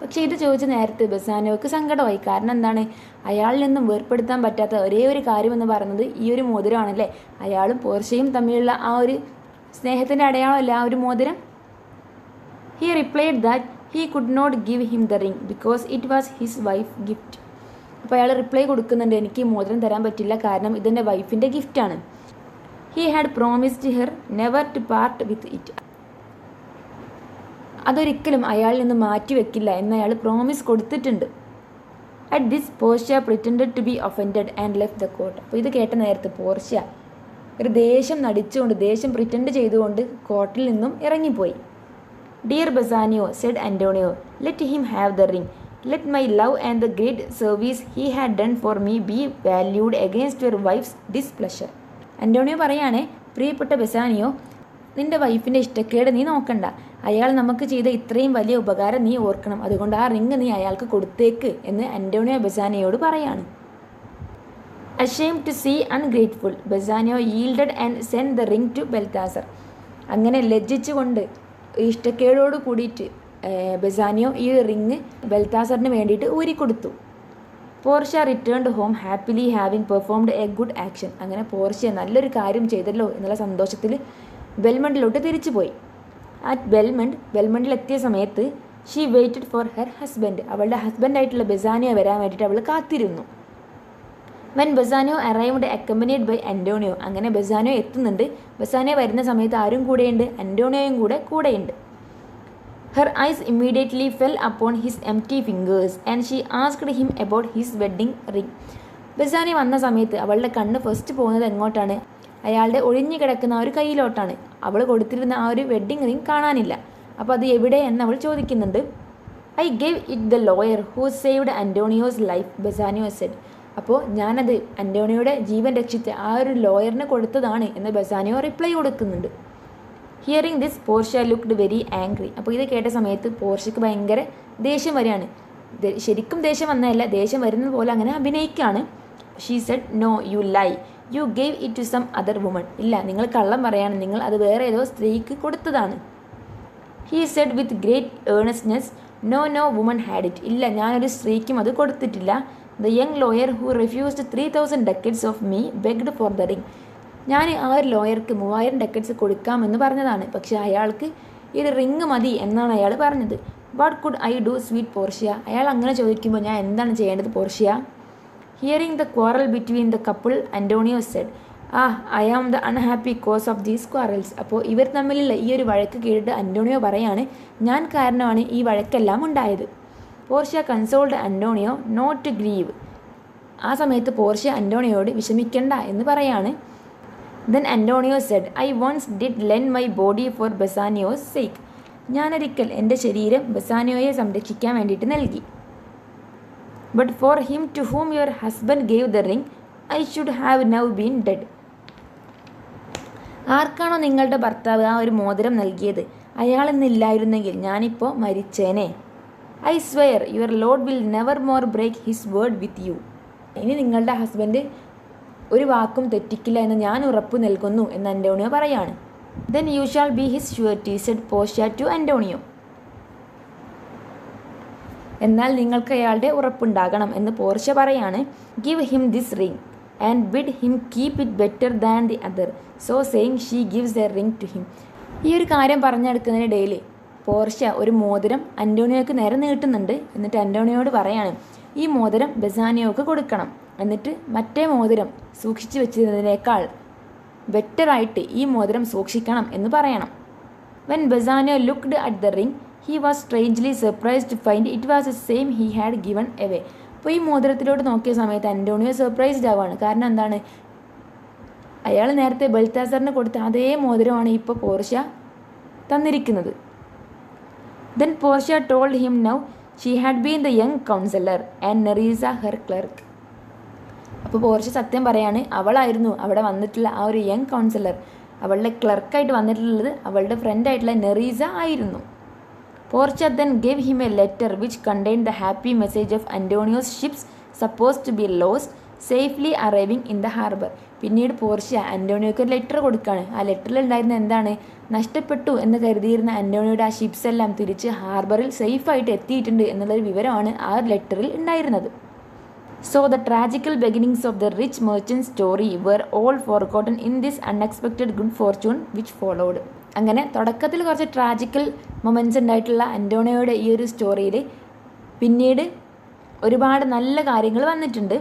പക്ഷേ ഇത് ചോദിച്ച നേരത്ത് ബസാനിയോക്ക് സങ്കടമായി. കാരണം എന്താണ്, അയാളിൽ നിന്നും വേർപ്പെടുത്താൻ പറ്റാത്ത ഒരേ ഒരു കാര്യമെന്ന് പറയുന്നത് ഈ ഒരു മോതിരമാണല്ലേ. അയാളും പോർഷ്യയും തമ്മിലുള്ള ആ ഒരു സ്നേഹത്തിൻ്റെ അടയാളമല്ല ആ ഒരു മോതിരം. He replied that he could not give him the ring because it was his wife gift. അപ്പോൾ അയാൾ റിപ്ലൈ കൊടുക്കുന്നുണ്ട്, എനിക്ക് ഈ മോതിരം തരാൻ പറ്റില്ല, കാരണം ഇതെൻ്റെ വൈഫിൻ്റെ ഗിഫ്റ്റാണ്. He had promised her never to part with it. അതൊരിക്കലും അയാളിൽ നിന്ന് മാറ്റിവെക്കില്ല എന്ന് അയാൾ പ്രോമിസ് കൊടുത്തിട്ടുണ്ട്. At this Portia pretended to be offended and left the court. അപ്പോൾ ഇത് കേട്ട നേരത്ത് പോർഷ്യ ഒരു ദേഷ്യം നടിച്ചുകൊണ്ട്, ദേഷ്യം പ്രിറ്റൻഡ് ചെയ്തുകൊണ്ട് കോർട്ടിൽ നിന്നും ഇറങ്ങിപ്പോയി. Dear Bassanio, said Antonio, let him have the ring. Let my love and the great service he had done for me be valued against your wife's displeasure. Antonio പറയാണ്, പ്രിയപ്പെട്ട ബെസാനിയോ, നിന്റെ വൈഫിൻ്റെ ഇഷ്ടക്കേട് നീ നോക്കണ്ട. അയാൾ നമുക്ക് ചെയ്ത ഇത്രയും വലിയ ഉപകാരം നീ ഓർക്കണം. അതുകൊണ്ട് ആ റിങ് നീ അയാൾക്ക് കൊടുത്തേക്ക് എന്ന് അന്റോണിയോ ബെസാനിയോട് പറയാണ്. Ashamed to see ungrateful, Bassanio yielded and sent the ring to Balthazar. അങ്ങനെ ലജ്ജിച്ചുകൊണ്ട് ഇഷ്ടക്കേടോട് കൂടിയിട്ട് ബെസാനിയോ ഈ റിങ് ബെൽത്താസറിന് വേണ്ടിയിട്ട് ഊരിക്കൊടുത്തു. Portia returned home happily having performed a good action. അങ്ങനെ പോർഷ്യ നല്ലൊരു കാര്യം ചെയ്തല്ലോ എന്നുള്ള സന്തോഷത്തിൽ ബെൽമണ്ടിലോട്ട് തിരിച്ചുപോയി. അറ്റ് ബെൽമണ്ടിലെത്തിയ സമയത്ത് she waited for her husband. അവളുടെ ഹസ്ബൻഡായിട്ടുള്ള ബെസാനിയോ വരാൻ വേണ്ടിയിട്ട് അവൾ കാത്തിരുന്നു. When Bassanio arrived accompanied by Antonio. അങ്ങനെ ബെസാനിയോ എത്തുന്നുണ്ട്. ബെസാനിയോ വരുന്ന സമയത്ത് ആരും കൂടെയുണ്ട്? അന്റോണിയോയും കൂടെയുണ്ട്. Her eyes immediately fell upon his empty fingers and she asked him about his wedding ring. Bassanio വന്ന സമയത്ത് അവളുടെ കണ്ണ് ഫസ്റ്റ് പോകുന്നത് എങ്ങോട്ടാണ്? അയാളുടെ ഒഴിഞ്ഞു കിടക്കുന്ന ആ ഒരു കയ്യിലോട്ടാണ്. അവൾ കൊടുത്തിരുന്ന ആ ഒരു വെഡ്ഡിംഗ് റിംഗ് കാണാനില്ല. അപ്പോൾ അത് എവിടെ എന്ന് അവൾ ചോദിക്കുന്നുണ്ട്. I gave it the lawyer who saved Antonio's life, Bassanio said. അപ്പോൾ ഞാനത് അന്റോണിയോയുടെ ജീവൻ രക്ഷിച്ച ആ ഒരു ലോയറിന് കൊടുത്തതാണ് എന്ന് ബെസാനിയോ റിപ്ലൈ കൊടുക്കുന്നുണ്ട്. Hearing this Portia looked very angry. അപ്പോൾ ഇത് കേട്ട സമയത്ത് പോർഷ്യക്ക് ഭയങ്കര ദേഷ്യം വരികയാണ്. ശരിക്കും ദേഷ്യം വന്നതല്ല, ദേഷ്യം വരുന്നത് പോലെ അങ്ങനെ അഭിനയിക്കുകയാണ്. She said, no you lie, you gave it to some other woman. ഇല്ല, നിങ്ങൾ കള്ളം പറയാണ്, നിങ്ങൾ അത് വേറെ ഏതോ സ്ത്രീക്ക് കൊടുത്തതാണ്. He said with great earnestness, no woman had it. ഇല്ല, ഞാനൊരു സ്ത്രീക്കും അത് കൊടുത്തിട്ടില്ല. The young lawyer who refused 3,000 ducats of me begged for the ring. ഞാൻ ആ ഒരു ലോയർക്ക് 3,000 ഡക്കറ്റ്സ് കൊടുക്കാമെന്ന് പറഞ്ഞതാണ്. പക്ഷേ അയാൾക്ക് ഈ ഒരു റിങ് മതി എന്നാണ് അയാൾ പറഞ്ഞത്. What could I do sweet Portia. അയാൾ അങ്ങനെ ചോദിക്കുമ്പോൾ ഞാൻ എന്താണ് ചെയ്യേണ്ടത് Portia? Hearing the quarrel between the couple, Antonio said, I am the unhappy cause of these quarrels. അപ്പോൾ ഇവർ തമ്മിലുള്ള ഈ ഒരു വഴക്ക് കേട്ടിട്ട് അന്റോണിയോ പറയാണ്, ഞാൻ കാരണമാണ് ഈ വഴക്കെല്ലാം ഉണ്ടായത്. Portia consoled Antonio not to grieve. ആ സമയത്ത് പോർഷ്യ അന്റോണിയോട് വിഷമിക്കണ്ട എന്ന് പറയാണ്. Then Antonio said, I once did lend my body for Bassanio's sake. ഞാനൊരിക്കൽ എൻ്റെ ശരീരം ബെസാനിയോയെ സംരക്ഷിക്കാൻ വേണ്ടിയിട്ട് നൽകി. But for him to whom your husband gave the ring I should have now been dead. ആർക്കാണോ നിങ്ങളുടെ ഭർത്താവ് ആ ഒരു മോതിരം നൽകിയത്, അയാളെന്നില്ലായിരുന്നെങ്കിൽ ഞാനിപ്പോൾ മരിച്ചേനെ. I swear your lord will never more break his word with you. ഇനി നിങ്ങളുടെ ഹസ്ബൻഡ് ഒരു വാക്കും തെറ്റിക്കില്ല എന്ന് ഞാൻ ഉറപ്പ് നൽകുന്നു എന്ന് അന്റോണിയോ പറയാണ്. Then you shall be his surety said Portia to Antonio. എന്നാൽ നിങ്ങൾക്ക് അയാളുടെ ഉറപ്പുണ്ടാകണം എന്ന് പോർഷ്യ പറയാണ്. Give him this ring and bid him keep it better than the other. So saying she gives a ring to him. ഈ ഒരു കാര്യം പറഞ്ഞെടുക്കുന്നതിനിടയിൽ Portia ഒരു മോതിരം അന്റോണിയോക്ക് നേരെ നീട്ടുന്നുണ്ട്. എന്നിട്ട് അന്റോണിയോട് പറയാണ്, ഈ മോതിരം ബെസാനിയോക്ക് കൊടുക്കണം. എന്നിട്ട് മറ്റേ മോതിരം സൂക്ഷിച്ചു വെച്ചിരുന്നതിനേക്കാൾ ബെറ്ററായിട്ട് ഈ മോതിരം സൂക്ഷിക്കണം എന്ന് പറയണം. When Bassanio looked at the ring he was strangely surprised to find it was the same he had given away. അപ്പോൾ ഈ മോതിരത്തിലോട്ട് നോക്കിയ സമയത്ത് അന്റോണിയോ സർപ്രൈസ്ഡ് ആവുകയാണ്. കാരണം എന്താണ്, അയാൾ നേരത്തെ ബെൽത്താസറിന് കൊടുത്ത അതേ മോതിരമാണ് ഇപ്പോൾ പോർഷ്യ തന്നിരിക്കുന്നത്. Then Portia told him now she had been the young counselor and Nerissa her clerk. അപ്പോൾ പോർഷ്യ സത്യം പറയാണ്, അവളായിരുന്നു അവിടെ വന്നിട്ടുള്ള ആ ഒരു യങ് കൗൺസിലർ. അവളുടെ ക്ലർക്കായിട്ട് വന്നിട്ടുള്ളത് അവളുടെ ഫ്രണ്ടായിട്ടുള്ള നെറീസ ആയിരുന്നു. Portia then gave him a letter which contained the happy message of Antonio's ships supposed to be lost safely arriving in the harbor. പിന്നീട് പോർഷ്യ അന്റോണിയോക്ക് ഒരു ലെറ്റർ കൊടുക്കുകയാണ്. ആ ലെറ്ററിൽ ഉണ്ടായിരുന്ന എന്താണ്, നഷ്ടപ്പെട്ടു എന്ന് കരുതിയിരുന്ന അന്റോണിയോയുടെ ആ ഷിപ്സ് എല്ലാം തിരിച്ച് ഹാർബറിൽ സേഫായിട്ട് എത്തിയിട്ടുണ്ട് എന്നുള്ളൊരു വിവരമാണ് ആ ലെറ്ററിൽ ഉണ്ടായിരുന്നത്. So the tragical beginnings of the rich merchant story were all forgotten in this unexpected good fortune which followed. അങ്ങനെ തുടക്കത്തിൽ കുറച്ച് ട്രാജിക്കൽ മൊമെൻറ്റ്സ് ഉണ്ടായിട്ടുള്ള അന്റോണിയോയുടെ ഈ ഒരു സ്റ്റോറിയിൽ പിന്നീട് ഒരുപാട് നല്ല കാര്യങ്ങൾ വന്നിട്ടുണ്ട്.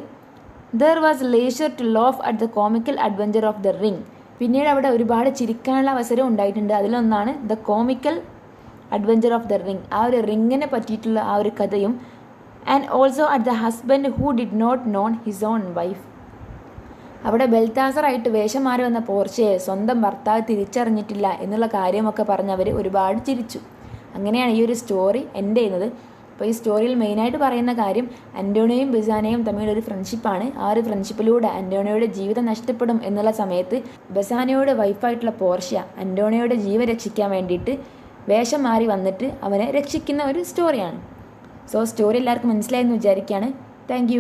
There was leisure to laugh at the comical adventure of the ring. പിന്നീട് അവിടെ ഒരുപാട് ചിരിക്കാനുള്ള അവസരം ഉണ്ടായിട്ടുണ്ട്. അതിലൊന്നാണ് the comical adventure of the ring, ആ ഒരു റിങ്ങിനെ പറ്റിയിട്ടുള്ള ആ ഒരു കഥയും. And also at the husband who did not known his own wife. അവിടെ ബെൽത്താസറായിട്ട് വേഷം മാറി വന്ന പോർഷ്യയെ സ്വന്തം ഭർത്താവ് തിരിച്ചറിഞ്ഞിട്ടില്ല എന്നുള്ള കാര്യമൊക്കെ പറഞ്ഞ് അവർ ഒരുപാട് ചിരിച്ചു. അങ്ങനെയാണ് ഈ ഒരു സ്റ്റോറി എൻഡ് ചെയ്യുന്നത്. അപ്പോൾ ഈ സ്റ്റോറിയിൽ മെയിനായിട്ട് പറയുന്ന കാര്യം അന്റോണിയോയും ബെസാനിയോയും തമ്മിലൊരു ഫ്രണ്ട്ഷിപ്പാണ്. ആ ഒരു ഫ്രണ്ട്ഷിപ്പിലൂടെ അന്റോണിയോയുടെ ജീവിതം നഷ്ടപ്പെടും എന്നുള്ള സമയത്ത് ബെസാനിയോയുടെ വൈഫായിട്ടുള്ള പോർഷ്യ അന്റോണിയോയുടെ ജീവൻ രക്ഷിക്കാൻ വേണ്ടിയിട്ട് വേഷം മാറി വന്നിട്ട് അവനെ രക്ഷിക്കുന്ന ഒരു സ്റ്റോറിയാണ്. സോ സ്റ്റോറി എല്ലാവർക്കും മനസ്സിലായെന്ന് വിചാരിക്കുകയാണ്. താങ്ക്